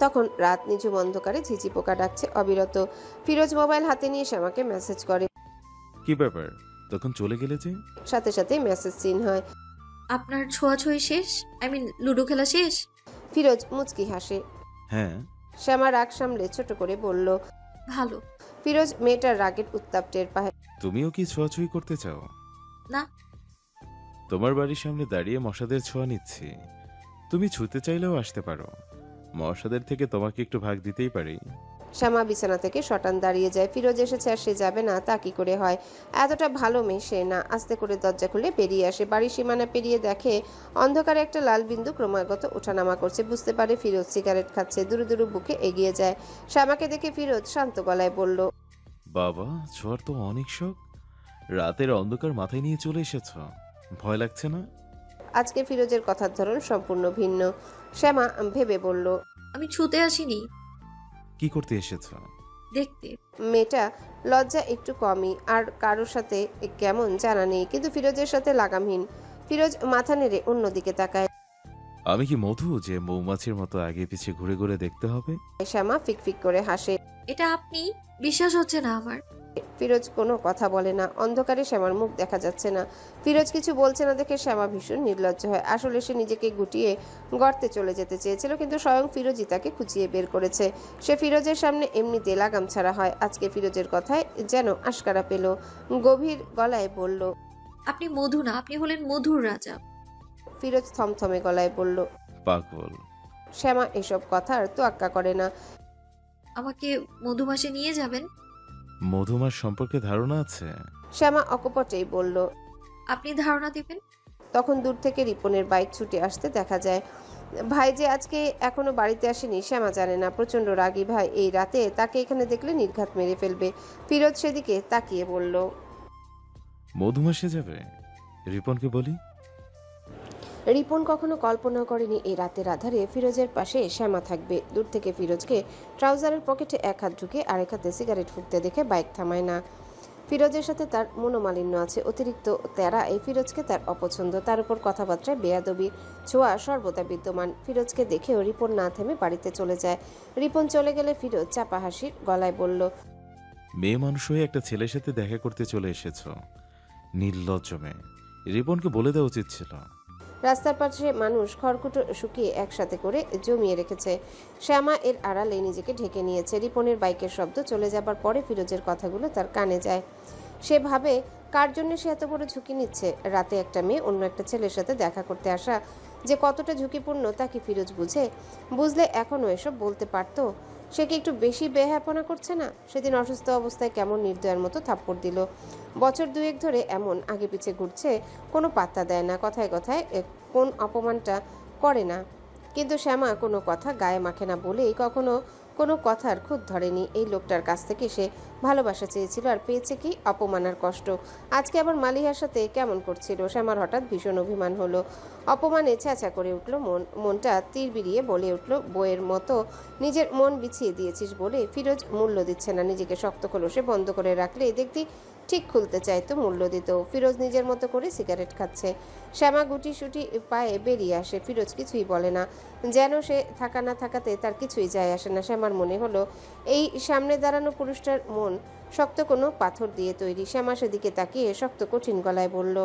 তখন রাত, নিঝুম অন্ধকারে ঝিঝি পোকা ডাকছে অবিরত। ফিরোজ মোবাইল হাতে নিয়ে শ্যামাকে মেসেজ করে। কি ব্যাপার, তখন চলে গেলে যে? সাথে সাথে মেসেজ সিন হয়। আপনার ছোঁয়াছুঁয়ি শেষ, লুডো খেলা শেষ? ফিরোজ মুচকি হাসে। হ্যাঁ। শ্যামা রাগ সামলে ছোট করে বলল, ভালো। ফিরোজ মেয়েটার রাগের উত্তাপ টের পায়। তুমিও কি ছোঁয়াছুঁই করতে চাও? না। তোমার বাড়ির সামনে দাঁড়িয়ে মশাদের ছোঁয়া নিচ্ছি, তুমি ছুতে চাইলেও আসতে পারো। মশাদের থেকে তোমাকে একটু ভাগ দিতেই পারি। শ্যামা বিছানা থেকে শটান দাঁড়িয়ে যায়। ফিরোজ এসেছে আর সে যাবে না, তা কি করে হয়? এতটা ভালো মেয়ে সে না। আস্তে করে দরজা খুলে বেরিয়ে আসে। বাড়ির সীমানা পেরিয়ে দেখে অন্ধকারে একটা লাল বিন্দু ক্রমাগত ওঠানামা করছে। বুঝতে পারে ফিরোজ সিগারেট খাচ্ছে। দুরু দুরু বুকে এগিয়ে যায়। শ্যামাকে দেখে ফিরোজ শান্ত গলায় বলল, বাবা, ছোঁয়ার তো অনেক শখ। রাতের অন্ধকার মাথায় নিয়ে চলে এসেছ, ভয় লাগছে না? আজকে ফিরোজের কথার ধরন সম্পূর্ণ ভিন্ন। শ্যামা ভেবে বলল, আমি ছুতে আসিনি। কি করতে এসেছ? দেখতে। মেয়েটা লজ্জা একটু কমই, আর কারোর সাথে কেমন জানা নেই, কিন্তু ফিরোজের সাথে লাগামহীন। ফিরোজ মাথা নেড়ে অন্যদিকে তাকায়। আমি কি মধু যে মৌমাছির মতো আগে পিছে ঘুরে ঘুরে দেখতে হবে? শ্যামা ফিকফিক করে হাসে। এটা আপনি? বিশ্বাস হচ্ছে না আমার। ফিরোজ কোনো কথা বলে না। অন্ধকারে শ্যামার মুখ দেখা যাচ্ছে না। ফিরোজ কিছু বলছে না দেখে শ্যামা ভীষণ নির্লজ্জ হয়। আসলে সে নিজেকে গুটিয়ে গর্তে চলে যেতে চেয়েছিল, কিন্তু স্বয়ং ফিরোজই তাকে খুঁচিয়ে বের করেছে। সে ফিরোজের সামনে এমনিতে লাগাম ছাড়া হয়। আজকে ফিরোজের কথায় যেন আশকারা পেল। গভীর গলায় বলল, আপনি মধু না, আপনি হলেন মধুর রাজা। ফিরোজ থমথমে গলায় বলল, পাগল। শ্যামা এসব কথার তোয়াক্কা করে না। আমাকে মধুমাসে নিয়ে যাবেন? মধুমার সম্পর্কে ধারণা আছে? শ্যামা অকপটেই বলল। আপনি ধারণা দিবেন? তখন দূর থেকে রিপনের বাইক ছুটে আসতে দেখা যায়। ভাই যে আজকে এখনো বাড়িতে আসেনি শ্যামা জানে না। প্রচন্ড রাগী ভাই এই রাতে তাকে এখানে দেখলে নির্ঘাত মেরে ফেলবে। ফিরোজ সেদিকে তাকিয়ে বলল, মধুমাসে যাবে? রিপনকে বলি। রিপন কখনো কল্পনা করেনি এই রাতের আধারে ফিরোজের পাশে শ্যামা থাকবে। দূর থেকে ফিরোজকে ট্রাউজারের পকেটে এক হাত ঢুকে আরেক হাতে সিগারেট ফুঁকতে দেখে বাইক থামায় না। ফিরোজের সাথে তার মনোমালিন্য আছে। অতিরিক্ত তেরা এই ফিরোজকে তার অপছন্দ। তার উপর কথাবার্তায় বেয়াদবি ছোঁয়া সর্বদা বিদ্যমান। ফিরোজকে দেখেও রিপন না থেমে বাড়িতে চলে যায়। রিপন চলে গেলে ফিরোজ চাপা হাসির গলায় বলল, মেয়ে মানুষ হয়ে একটা ছেলের সাথে দেখা করতে চলে এসেছ, নির্লজ্জ মেয়ে। রিপনকে বলে দেওয়া উচিত ছিল। রাস্তার পাশে মানুষ খড়কুটো শুকিয়ে একসাথে করে জমিয়ে রেখেছে। শ্যামা এর আড়ালে নিজেকে ঢেকে নিয়েছে। রিপনের বাইকের শব্দ চলে যাবার পরে ফিরোজের কথাগুলো তার কানে যায়। সে ভাবে, কার জন্য সে এত বড় ঝুঁকি নিচ্ছে? রাতে একটা মেয়ে অন্য একটা ছেলের সাথে দেখা করতে আসা যে কতটা ঝুঁকিপূর্ণ তা কি ফিরোজ বুঝে? বুঝলে এখনও এসব বলতে পারতো। সে কি একটু বেশি বেহাপনা করছে না? সেদিন অসুস্থ অবস্থায় কেমন নির্দয়ের মতো থাপ্পড় দিল। বছর দুয়েক ধরে এমন আগে পিছে ঘুরছে, কোনো পাত্তা দেয় না, কথায় কথায় কোন অপমানটা করে না। কিন্তু শ্যামা কোনো কথা গায়ে মাখে না বলেই কখনো কোনো কথার খুঁত ধরেনি। এই লোকটার কাছ থেকে সে ভালোবাসা চেয়েছিল, আর পেয়েছে কি? অপমান আর কষ্ট। আজকে আবার মালিহার সাথে কেমন করছিল। শ্যামার হঠাৎ ভীষণ অভিমান হলো। অপমানে ছ্যাঁচা করে উঠল মনটা তীর বিড়িয়ে বলে উঠল, বইয়ের মতো নিজের মন বিছিয়ে দিয়েছিস বলে ফিরোজ মূল্য দিচ্ছে না। নিজেকে শক্ত খোলসে বন্ধ করে রাখলে দেখতি ঠিক খুলতে চাইতো, মূল্য দিত। ফিরোজ নিজের মতো করে সিগারেট খাচ্ছে। শ্যামা গুটি সুটি পায়ে বেরিয়ে আসে। ফিরোজ কিছুই বলে না, যেন সে থাকা না থাকাতে তার কিছুই যায় আসে না। শ্যামার মনে হলো এই সামনে দাঁড়ানো পুরুষটার মন শক্ত কোনো পাথর দিয়ে তৈরি। শ্যামা সেদিকে তাকিয়ে শক্ত কঠিন গলায় বলল,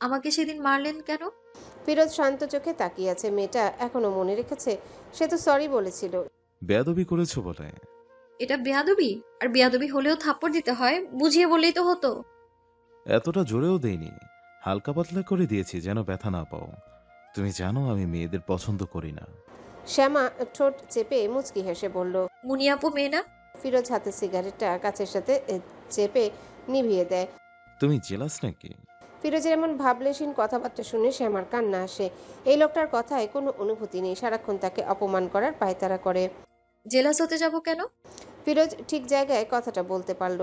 আমাকে সেদিন মারলেন কেন? ফিরোজ শান্ত চোখে তাকিয়ে আছে। মেয়েটা এখনো মনে রেখেছে? সে তো সরি বলেছিল। বেয়াদবি করেছো বলে। এটা বেয়াদবি? আর বেয়াদবি হলেও থাপ্পড় দিতে হয়? বুঝিয়ে বললেই তো হতো। এতটা জোরেও দেইনি, হালকা পাতলা করে দিয়েছি যেন ব্যথা না পাও। তুমি জানো আমি মেয়েদের পছন্দ করি না। শ্যামা ঠোঁট চেপে মুচকি হেসে বলল, মুনিয়াপু মেয়ে না? ফিরোজ হাতে সিগারেটটা কাছের সাথে চেপে নিভিয়ে দেয়। তুমি জেলাস নাকি? ফিরোজের এমন ভাবলেশীন কথাবার্তা শুনে শ্যামার কান্না আসে। এই লোকটার কথায় কোনো অনুভূতি নেই, সারাক্ষণ তাকে অপমান করার পায়তারা করে। জেলাস হতে যাব কেন? ফিরোজ ঠিক জায়গায় কথাটা বলতে পারল।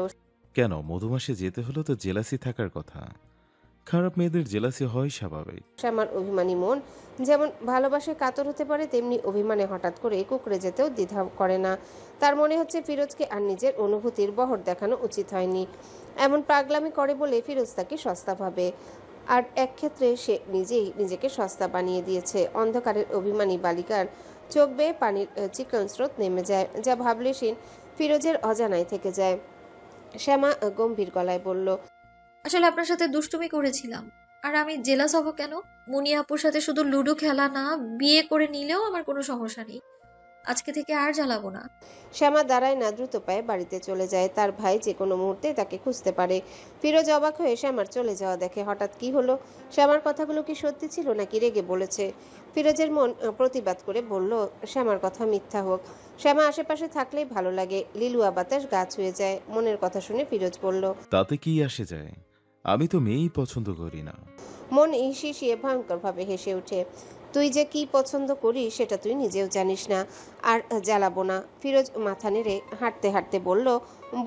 কেন, মধুমাসে যেতে হলো তো জেলাসি থাকার কথা। খারাপ মেয়েদের জেলাসি হয় স্বাভাবিক। শ্যামার অভিমানী মন যেমন ভালোবাসে কাতর হতে পারে, তেমনি অভিমানে হঠাৎ করে কুকড়ে যেতেও দ্বিধা করে না। তার মনে হচ্ছে ফিরোজকে আর নিজের অনুভূতির বহর দেখানো উচিত হয়নি। এমন পাগলামি করে বলে ফিরোজ তাকে সস্তা ভাবে, আর এক ক্ষেত্রে সে নিজেই নিজেকে সস্তা বানিয়ে দিয়েছে। অন্ধকারের অভিমানী বালিকার চোখ বেয়ে পানির চিকন স্রোত নেমে যায়, যা ভাবলেশীন ফিরোজের অজানায় থেকে যায়। শ্যামা গম্ভীর গলায় বলল, আসলে আপনার সাথে দুষ্টুমি করেছিলাম। আর আমি জেলাস হব কেন? মুনিয়াপুর সাথে শুধু লুডো খেলা না, বিয়ে করে নিলেও আমার কোনো সমস্যা নেই। আজকে থেকে আর জ্বালাবো না। শ্যামা দাঁড়ায় না, দ্রুত পায়ে বাড়িতে চলে যায়। তার ভাই যে কোনো মুহূর্তে তাকে খুঁজতে পারে। ফিরোজ অবাক হয়ে শ্যামার চলে যাওয়া দেখে। হঠাৎ কি হলো? শ্যামার কথাগুলো কি সত্যি ছিল নাকি রেগে বলেছে? ফিরোজের মন প্রতিবাদ করে বলল, শ্যামার কথা মিথ্যা হোক, শ্যামা আশেপাশে থাকলেই ভালো লাগে। লিলুয়া বাতাস গা ছুঁয়ে যায়। মনের কথা শুনে ফিরোজ বলল, তাতে কি আসে যায়? আমি তো মেয়েই পছন্দ করি না। মন হিসিয়ে ভয়ঙ্করভাবে হেসে ওঠে। তুই যে কি পছন্দ করিস সেটা তুই নিজেও জানিস না। আর জ্বালাবো না। ফিরোজ মাথা নেড়ে হাঁটতে হাঁটতে বলল,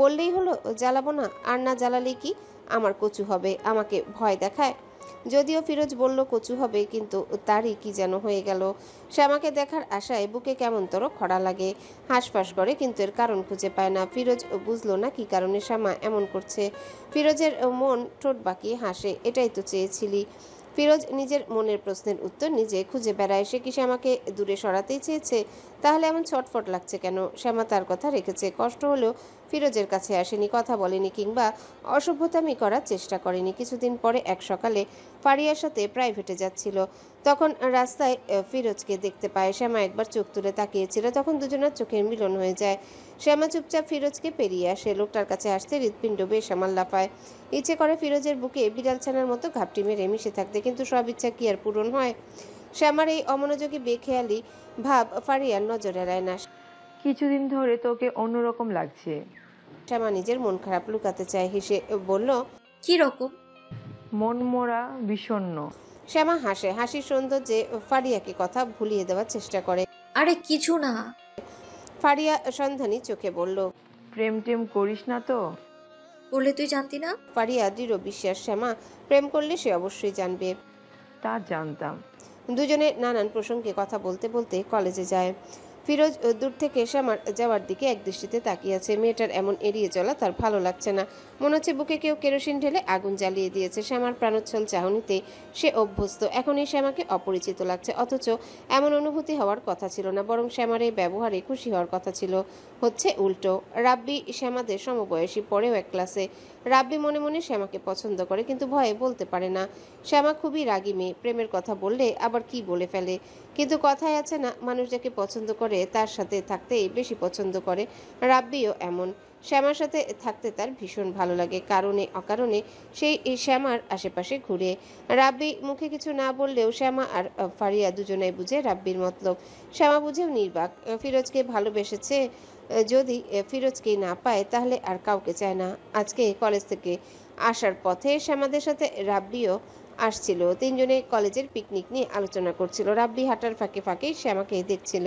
বললেই হলো জ্বালাবো না? আর না জ্বালালেই কি আমার কচু হবে? আমাকে ভয় দেখায়? যদিও ফিরোজ বলল কচু হবে, কিন্তু তারই কি যেন হয়ে গেল। শ্যামাকে দেখার আশায় বুকে কেমনতর খরা লাগে, হাঁসফাঁস করে, কিন্তু এর কারণ খুঁজে পায় না। ফিরোজ বুঝলো না কি কারণে শ্যামা এমন করছে। ফিরোজের মন ঠোঁট বাঁকিয়ে হাসে। এটাই তো চেয়েছিলি? ফিরোজ নিজের মনের প্রশ্নের উত্তর নিজে খুঁজে বেড়ায়। সে কি শ্যামাকে দূরে সরাতেই চেয়েছে? তাহলে এমন ছটফট লাগছে কেন? শ্যামা তার কথা রেখেছে। কষ্ট হলেও ফিরোজের কাছে আসেনি, কথা বলেনি, কিংবা অসভ্যতামি করার চেষ্টা করেনি। কিছুদিন পরে এক সকালে ফারিয়ার সাথে প্রাইভেটে যাচ্ছিল। তখন রাস্তায় ফিরোজকে দেখতে পায়। শ্যামা একবার চোখ তুলে তাকিয়েছিল, তখন দুজনের চোখের মিলন হয়ে যায়। শ্যামা চুপচাপ ফিরোজকে পেরিয়ে আসে। লোকটার কাছে আসতে হৃৎপিণ্ড বেসামাল লাফায়। ইচ্ছে করে ফিরোজের বুকে বিড়াল ছানার মতো ঘাপটি মেরে মিশে থাকতে, কিন্তু সব ইচ্ছা কি আর পূরণ হয়? শ্যামার এই অমনোযোগী বেখেয়ালি ভাব ফারিয়ার নজর এড়ায় না। কিছুদিন ধরে তোকে অন্যরকম লাগছে। শ্যামা নিজের মন খারাপ লুকাতে চায়, হেসে বলল, কি রকম? মন মোরা বিষণ্ণ। শ্যামা হাসে। হাসির সৌন্দর্যে ফারিয়াকে কথা ভুলিয়ে দেওয়ার চেষ্টা করে। আরে কিছু না। ফারিয়া সন্ধানী চোখে বলল, প্রেম টেম করিস না তো? বললে তুই জানতি না? ফারিয়া দৃঢ় বিশ্বাস, শ্যামা প্রেম করলে সে অবশ্যই জানবে। তা জানতাম। দুজনে নানান প্রসঙ্গে কথা বলতে বলতে কলেজে যায়। ফিরোজ দূর থেকে শ্যামার যাওয়ার দিকে একদৃষ্টিতে তাকিয়ে আছে। মেয়েটার এমন এড়িয়ে চলা তার ভালো লাগছে না। মনে হচ্ছে বুকে কেউ কেরোসিন ঢেলে আগুন জ্বালিয়ে দিয়েছে। শ্যামার প্রাণোচ্ছল চাহনিতে সে অভ্যস্ত। এখন এই শ্যামাকে অপরিচিত লাগছে, অথচ এমন অনুভূতি হওয়ার কথা ছিল না। বরং শ্যামার এই ব্যবহারে খুশি হওয়ার কথা ছিল। হচ্ছে উল্টো। রাব্বি শ্যামাদের সমবয়সী, পড়েও এক ক্লাসে। রাব্বি মনে মনে শ্যামাকে পছন্দ করে, কিন্তু ভয়ে বলতে পারে না। শ্যামা খুবই রাগী মেয়ে, প্রেমের কথা বললে আবার কি বলে ফেলে। কিন্তু কথায় আছে না, মানুষ যাকে পছন্দ করে তার সাথে থাকতেই বেশি পছন্দ করে। রাব্বিও এমন। শ্যামার সাথে থাকতে তার ভীষণ ভালো লাগে, কারণে অকারণে সেই শ্যামার আশেপাশে ঘুরে। রাব্বি মুখে কিছু না বললেও শ্যামা আর ফারিয়া দুজনেই বুঝে রাব্বির মতলব। শ্যামা বুঝেও নির্বাক। ফিরোজকে ভালোবেসেছে, যদি ফিরোজকেই না পায় তাহলে আর কাউকে চায় না। আজকে কলেজ থেকে আসার পথে শ্যামাদের সাথে রাব্বিও আসছিল। তিনজনে কলেজের পিকনিক নিয়ে আলোচনা করছিল। রাব্বি হাঁটার ফাঁকে ফাঁকে শ্যামাকে দেখছিল।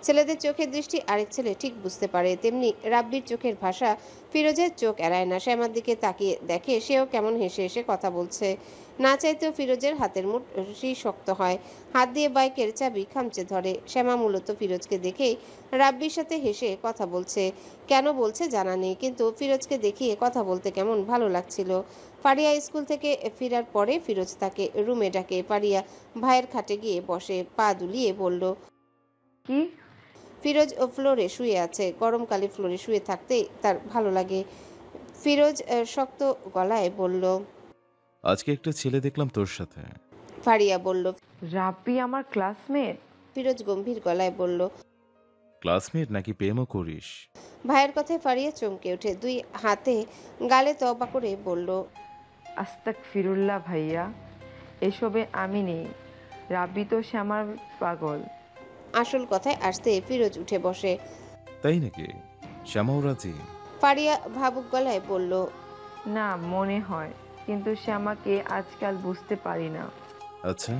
ছেলেদের চোখের দৃষ্টি আরেক ছেলে ঠিক বুঝতে পারে, তেমনি রাব্বির চোখের ভাষা ফিরোজের চোখ এড়ায় না। শ্যামার দিকে তাকিয়ে দেখে সেও কেমন হেসে হেসে কথা বলছে। না চাইতেও ফিরোজের হাতের মুঠি শক্ত হয়, হাত দিয়ে বাইকের চাবি খামচে ধরে। শ্যামা মূলত ফিরোজকে দেখেই রাব্বির সাথে হেসে কথা বলছে। কেন বলছে জানা নেই, কিন্তু ফিরোজকে দেখিয়ে কথা বলতে কেমন ভালো লাগছিল। ফারিয়া স্কুল থেকে ফেরার পরে ফিরোজ তাকে রুমে ডাকে। ফারিয়া ভাইয়ের খাটে গিয়ে বসে, পা দুলিয়ে বলল, কি? ফিরোজ ফ্লোরে শুয়ে আছে। গরমকালে ফ্লোরে শুয়ে থাকতেই তার ভালো লাগে। ফিরোজ শক্ত গলায় বলল, আজকে একটা ছেলে দেখলাম তোর সাথে। ফারিয়া বলল। রাব্বি আমার ক্লাসমেট? ফিরোজ গম্ভীর গলায় বলল, ক্লাসমেট নাকি প্রেমও করিস? ভাইয়ের কথায় ফারিয়া চমকে ওঠে, দুই হাতে গালে তবা করে বলল, আস্তাক ফিরুল্লাহ ভাইয়া, এসবে আমি নেই। রাব্বি তো শ্যামার পাগল। আসল কথায় আসতে ফিরোজ উঠে বসে। তাই নাকি? শ্যামাও রাজি? ফারিয়া ভাবুক গলায় বলল, না, মনে হয়, কিন্তু শ্যামাকে আজকাল বুঝতে পারি না। আচ্ছা।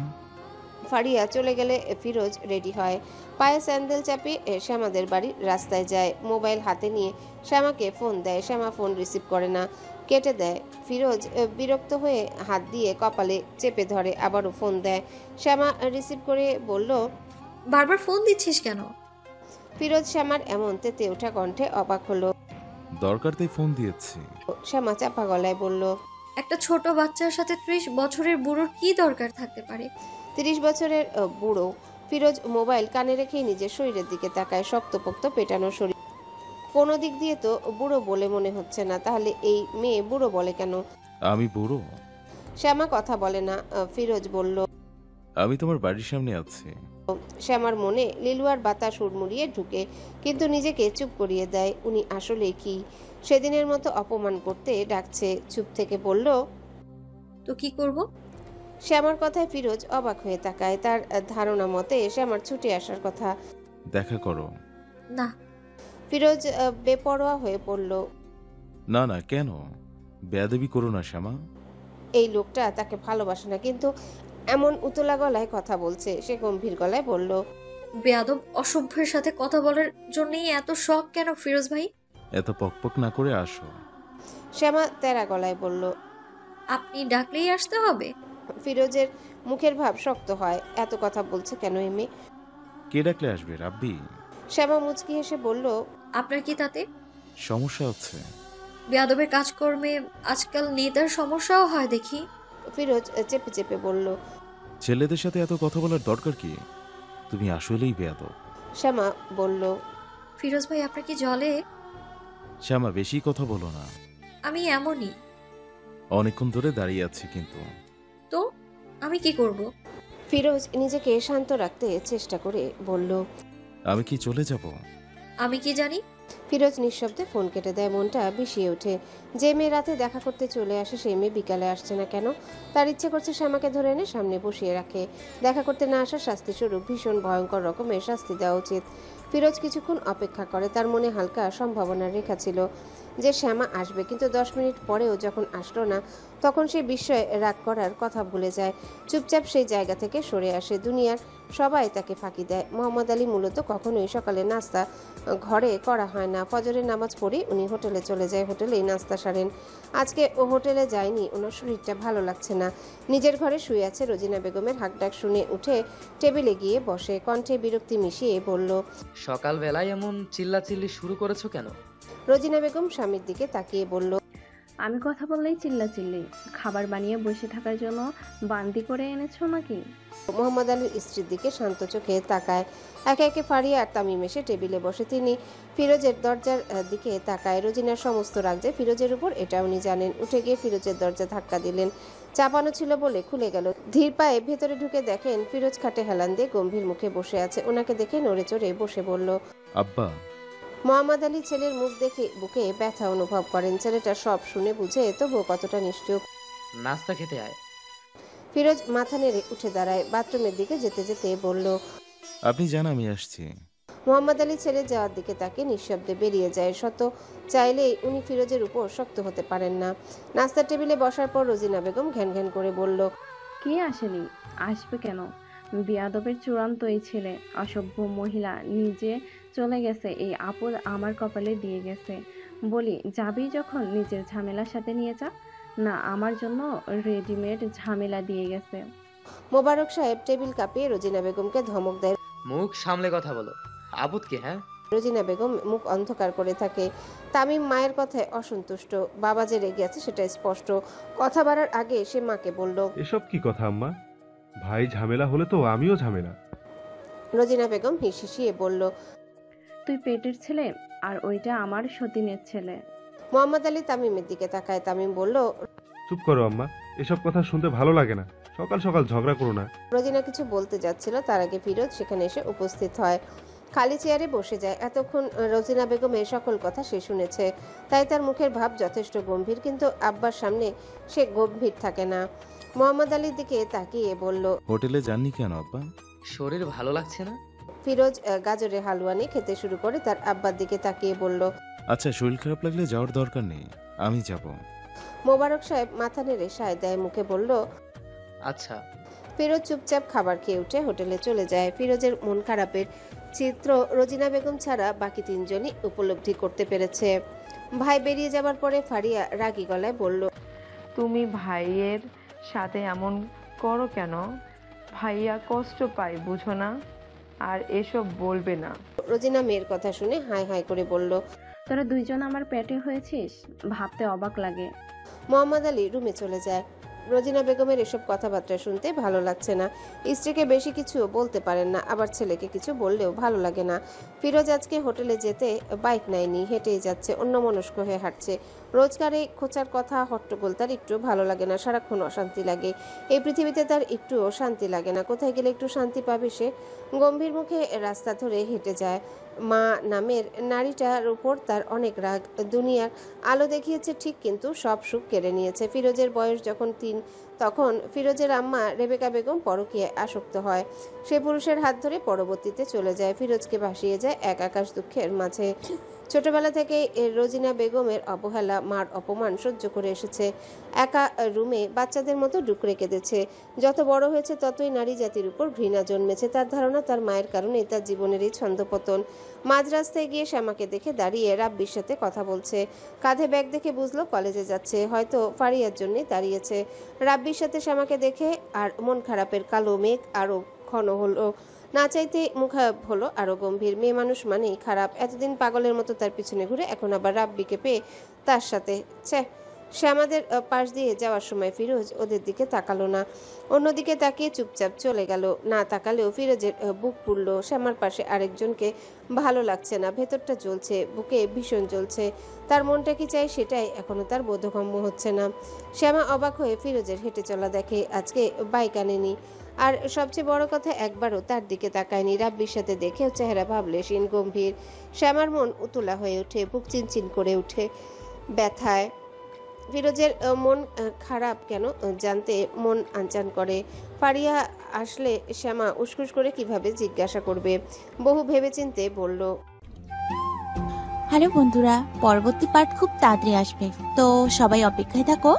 ফারিয়া চলে গেলে ফিরোজ রেডি হয়, পায়ে স্যান্ডেল চাপিয়ে শ্যামাদের বাড়ির রাস্তায় যায়। মোবাইল হাতে নিয়ে শ্যামাকে ফোন দেয়। শ্যামা ফোন রিসিভ করে না, কেটে দেয়। ফিরোজ বিরক্ত হয়ে হাত দিয়ে কপালে চেপে ধরে, আবারও ফোন দেয়। শ্যামা রিসিভ করে বলল, বারবার ফোন দিচ্ছিস কেন? ফিরোজ শ্যামার এমন তেতে ওঠা কণ্ঠে অবাক হলো। দরকার তাই ফোন দিয়েছি। শ্যামা চাপা গলায় বলল, একটা ছোট বাচ্চার সাথে 30 বছরের বুড়োর কি দরকার থাকতে পারে? 30 বছরের বুড়ো। ফিরোজ মোবাইল কানে রেখেই নিজের শরীরের দিকে তাকায়। শক্তপোক্ত পেটানো শরীর, কোনো দিক দিয়ে তো বুড়ো বলে মনে হচ্ছে না, তাহলে এই মেয়ে বুড়ো বলে কেন? আমি বুড়ো? শ্যামা কথা বলে না। ফিরোজ বলল, আমি তোমার বাড়ির সামনে আছি। শ্যামার মনে লিলুয়ার বাতাস হুড়মুড়িয়ে ঢুকে, কিন্তু নিজেকে চুপ করিয়ে দেয়। উনি আসলে কি সেদিনের মতো অপমান করতে ডাকছে? চুপ থেকে বলল, তো কি করব? শ্যামার কথায় ফিরোজ অবাক হয়ে তাকায়। তার ধারণা মতে শ্যামার ছুটে আসার কথা। দেখা করো। না। ফিরোজ বেপরোয়া হয়ে পড়ল। না না, কেন? বেয়াদবি করো না শ্যামা। এই লোকটা তাকে ভালোবাসে না, কিন্তু এমন উতলা গলায় কথা বলছে। সে গম্ভীর গলায় বলল, বেয়াদব অসভ্যের সাথে কথা বলার জন্যই এত শখ কেন ফিরোজ ভাই? এত পকপক না করে আসো। শ্যামা তেরা গলায় বলল। আপনি ডাকলেই আসতে হবে? ফিরোজের মুখের ভাব শক্ত হয়। এত কথা বলছে কেন এই মেয়ে? কে ডাকলে আসবে? রাব্বি? শ্যামা মুচকি হেসে বলল, আপনার কি তাতে? সমস্যা আছে? বেয়াদবের কাজকর্মে আজকাল নেতার সমস্যাও হয় দেখি। ফিরোজ চেপে চেপে বলল। ছেলেদের সাথে এত কথা বলার দরকার কি? তুমি আসলেই বেয়াদব। শ্যামা বলল, ফিরোজ ভাই আপনার কি জলে? শ্যামা, বেশি কথা বলো না। আমি এমনই। অনেকক্ষণ ধরে দাঁড়িয়ে আছি, কিন্তু তো আমি কি করব? ফিরোজ নিজেকে শান্ত রাখতে চেষ্টা করে বলল, আমি কি চলে যাব? আমি কি জানি? ফিরোজ নিঃশব্দে ফোন কেটে দেয়। মনটা বিষিয়ে ওঠে। যে মেয়ে রাতে দেখা করতে চলে আসে, সেই মেয়ে বিকালে আসছে না কেন? তার ইচ্ছে করছে শ্যামাকে ধরে এনে সামনে বসিয়ে রাখে। দেখা করতে না আসার শাস্তি স্বরূপ ভীষণ ভয়ঙ্কর রকমের শাস্তি দেওয়া উচিত। ফিরোজ কিছুক্ষণ অপেক্ষা করে। তার মনে হালকা সম্ভাবনার রেখা ছিল যে শ্যামা আসবে, কিন্তু 10 মিনিট পরেও যখন আসলো না, তখন সে বিস্ময়ে রাগ করার কথা ভুলে যায়। চুপচাপ সেই জায়গা থেকে সরে আসে। দুনিয়ার সবাই তাকে ফাঁকি দেয়। মোহাম্মদ আলী মূলত কখনোই সকালে নাস্তা ঘরে করা হয় না। ফজরের নামাজ পড়ে উনি হোটেলে চলে যায়, হোটেলেই নাস্তা সারেন। আজকে ও হোটেলে যায়নি, ওনার শরীরটা ভালো লাগছে না। নিজের ঘরে শুয়ে আছে। রোজিনা বেগমের হাঁকডাক শুনে উঠে টেবিলে গিয়ে বসে। কণ্ঠে বিরক্তি মিশিয়ে বলল, সকালবেলায় এমন চিল্লাচিল্লি শুরু করেছো কেন? রোজিনা বেগম স্বামীর দিকে তাকিয়ে বলল, আমি কথা বললেই চিল্লাচিল্লি? খাবার বানিয়ে বসে থাকার জন্য বান্দি করে এনেছো নাকি? মোহাম্মদ আলীর স্ত্রীর দিকে শান্ত চোখে তাকায়। একে একে ফারিয়া আর তামিম এসে টেবিলে বসে। তিনি ফিরোজের দরজার দিকে তাকায়। রোজিনার সমস্ত রাগ যে ফিরোজের উপর, এটা উনি জানেন। উঠে গিয়ে ফিরোজের দরজা ধাক্কা দিলেন। চাপানো ছিল বলে খুলে গেল। ধীর পায়ে ভেতরে ঢুকে দেখেন ফিরোজ খাটে হেলান দিয়ে গম্ভীর মুখে বসে আছে। ওনাকে দেখে নড়ে চড়ে বসে বলল, আব্বা। মোহাম্মদ আলী ছেলের মুখ দেখে বুকে ব্যথা অনুভব করেন। ছেলেটা সব শুনে বুঝে তবুও কতটা নিশ্চুপ। নাস্তা খেতে আয়। ফিরোজ মাথা নেড়ে উঠে দাঁড়ায়, বাথরুমের দিকে যেতে যেতে বলল, আপনি যান, আমি আসছি। মোহাম্মদ আলী ছেলে যাওয়ার দিকে তাকে নিঃশব্দে বেরিয়ে যায়। শত চাইলেই উনি ফিরোজের উপর শক্ত হতে পারেন না। নাস্তার টেবিলে বসার পর রোজিনা বেগম ঘ্যান ঘ্যান করে বলল, কে আসেনি? আসবে কেন? বিয়াদবের চূড়ান্ত এই ছেলে, অসভ্য মহিলা, নিজে চলে গেছে। এই আপদ আমার কপালে দিয়ে গেছে। বলি, যাবি যখন নিজের ঝামেলার সাথে নিয়ে যা না, আমার জন্য রেডিমেড ঝামেলা দিয়ে গেছে। মোবারক সাহেব টেবিল কাঁপিয়ে রোজিনা বেগমকে ধমক দেয়। মুখ সামলে কথা বলো। আবুদ কে? হ্যাঁ, রোজিনা বেগম মুখ অন্ধকার করে থাকে। তামিম মায়ের কথায় অসন্তুষ্ট, বাবা যে রেগে আছে সেটা স্পষ্ট। কথা বাড়ার আগে সে মাকে বলল, এসব কি কথা আম্মা? ভাই ঝামেলা হলে তো আমিও ঝামেলা। রোজিনা বেগম হিসিয়ে বলল, তুই পেটের ছেলে আর ওইটা আমার সতীনের ছেলে। মোহাম্মদ আলী তামিমের দিকে তাকায়। তামিম বলল, চুপ করো আম্মা, এসব কথা শুনতে ভালো লাগে না। সকাল সকাল ঝগড়া করো না। রোজিনা কিছু বলতে যাচ্ছিল, তার আগে ফিরোজ সেখানে এসে উপস্থিত হয়। খালি চেয়ারে বসে যায়। এতক্ষণ রোজিনা বেগমের সকল কথা সে শুনেছে, তাই তার মুখের ভাব যথেষ্ট গম্ভীর, কিন্তু আব্বার সামনে সে গম্ভীর থাকে না। মোহাম্মদ আলীর দিকে তাকিয়ে বলল, হোটেলে যাননি কেন আব্বা? শরীর ভালো লাগছে না। ফিরোজ গাজরের হালুয়া নিয়ে খেতে শুরু করে তার আব্বার দিকে তাকিয়ে বলল, আচ্ছা, শরীর খারাপ লাগলে যাওয়ার দরকার নেই, আমি যাব। মোবারক সাহেব মাথা নেড়ে সায় দেয়, মুখে বলল, আচ্ছা। ফিরোজ চুপচাপ খাবার খেয়ে উঠে হোটেলে চলে যায়। ফিরোজের মন খারাপের চিত্র রোজিনা বেগম ছাড়া বাকি তিনজনই উপলব্ধি করতে পেরেছে। ভাই বেরিয়ে যাবার পরে ফারিয়া রাগী গলায় বলল, তুমি ভাইয়ের সাথে এমন করো কেন? ভাইয়া কষ্ট পায়, বুঝো না? আর এসব বলবে না। রোজিনা মেয়ের কথা শুনে হাই হাই করে বলল, তোরা দুইজন আমার পেটে হয়েছিস, ভাবতে অবাক লাগে। মোহাম্মদ আলী রুমে চলে যায়। রোজিনা বেগমের এসব কথাবার্তা শুনতে ভালো লাগছে না। স্ত্রীকে বেশি কিছু বলতে পারেন না, আবার ছেলেকে কিছু বললেও ভালো লাগে না। ফিরোজ আজকে হোটেলে যেতে বাইক নেয়নি, হেঁটেই যাচ্ছে, অন্যমনস্ক হয়ে হাঁটছে। রোজগারে খোঁচার কথা হট্টগোল তার একটু ভালো লাগে না, সারাক্ষণ অশান্তি লাগে। এই পৃথিবীতে তার একটুও শান্তি লাগে না। কোথায় গেলে একটু শান্তি পাবে সে? গম্ভীর মুখে রাস্তা ধরে হেঁটে যায়। মা নামের নারীটার উপর তার অনেক রাগ। দুনিয়ার আলো দেখিয়েছে ঠিক, কিন্তু সব সুখ কেড়ে নিয়েছে। ফিরোজের বয়স যখন 3, তখন ফিরোজের আম্মা রেবেকা বেগম পরকীয়ায় আসক্ত হয়। সে পুরুষের হাত ধরে পরবর্তীতে চলে যায়। ফিরোজকে ভাসিয়ে যায় এক আকাশ দুঃখের মাঝে। ছোটবেলা থেকে রোজিনা বেগমের অবহেলা, মার অপমান সহ্য করে এসেছে। একা রুমে বাচ্চাদের মতো ডুকরে কেঁদেছে। যত বড় হয়েছে ততই নারী জাতির উপর ঘৃণা জন্মেছে। তার ধারণা তার মায়ের কারণে তার জীবনের এই ছন্দপতন। মাঝ রাস্তায় গিয়ে শ্যামাকে দেখে দাঁড়িয়ে রাব্বির সাথে কথা বলছে। কাঁধে ব্যাগ দেখে বুঝলো কলেজে যাচ্ছে, হয়তো ফারিয়ার জন্যই দাঁড়িয়েছে। রাব্বির সাথে শ্যামাকে দেখে আর মন খারাপের কালো মেঘ আরো ঘন হলো। না চাইতে মুখাব হলো আরো গম্ভীর। মেয়ে মানুষ মানেই খারাপ। এতদিন পাগলের মতো তার পিছনে ঘুরে এখন আবার রাব্বিকে পেয়ে তার সাথে শ্যামাদের পাশ দিয়ে যাওয়ার সময় ফিরোজ ওদের দিকে তাকালো না, অন্যদিকে তাকিয়ে চুপচাপ চলে গেল। না তাকালেও ফিরোজের বুক পুড়ল। শ্যামার পাশে আরেকজনকে ভালো লাগছে না, ভেতরটা জ্বলছে, বুকে ভীষণ জ্বলছে। তার মনটা কি চাই সেটাই এখনো তার বোধগম্য হচ্ছে না। শ্যামা অবাক হয়ে ফিরোজের হেঁটে চলা দেখে, আজকে বাইক আনেনি। আর সবচেয়ে বড় কথা, একবারও তার দিকে তাকায়নি। রাব্বির সাথে দেখেও চেহারা ভাবলেশীন, গম্ভীর। শ্যামার মন উতলা হয়ে ওঠে, বুক চিনচিন করে ওঠে ব্যথায়। ফিরোজের মন খারাপ কেন জানতে মন আনচান করে। ফারিয়া আসলে শ্যামা উসকুস করে কিভাবে জিজ্ঞাসা করবে। বহু ভেবেচিন্তে বলল, হ্যালো বন্ধুরা, পরবর্তী পার্ট খুব তাড়াতাড়ি আসবে, তো সবাই অপেক্ষায় থাকো।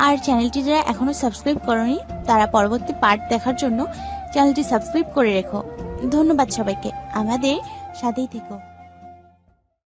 আর চ্যানেলটি যারা এখনো সাবস্ক্রাইব করোনি তারা পরবর্তী পার্ট দেখার জন্য চ্যানেলটি সাবস্ক্রাইব করে রেখো। ধন্যবাদ সবাইকে, আমাদের সাথেই থেকো।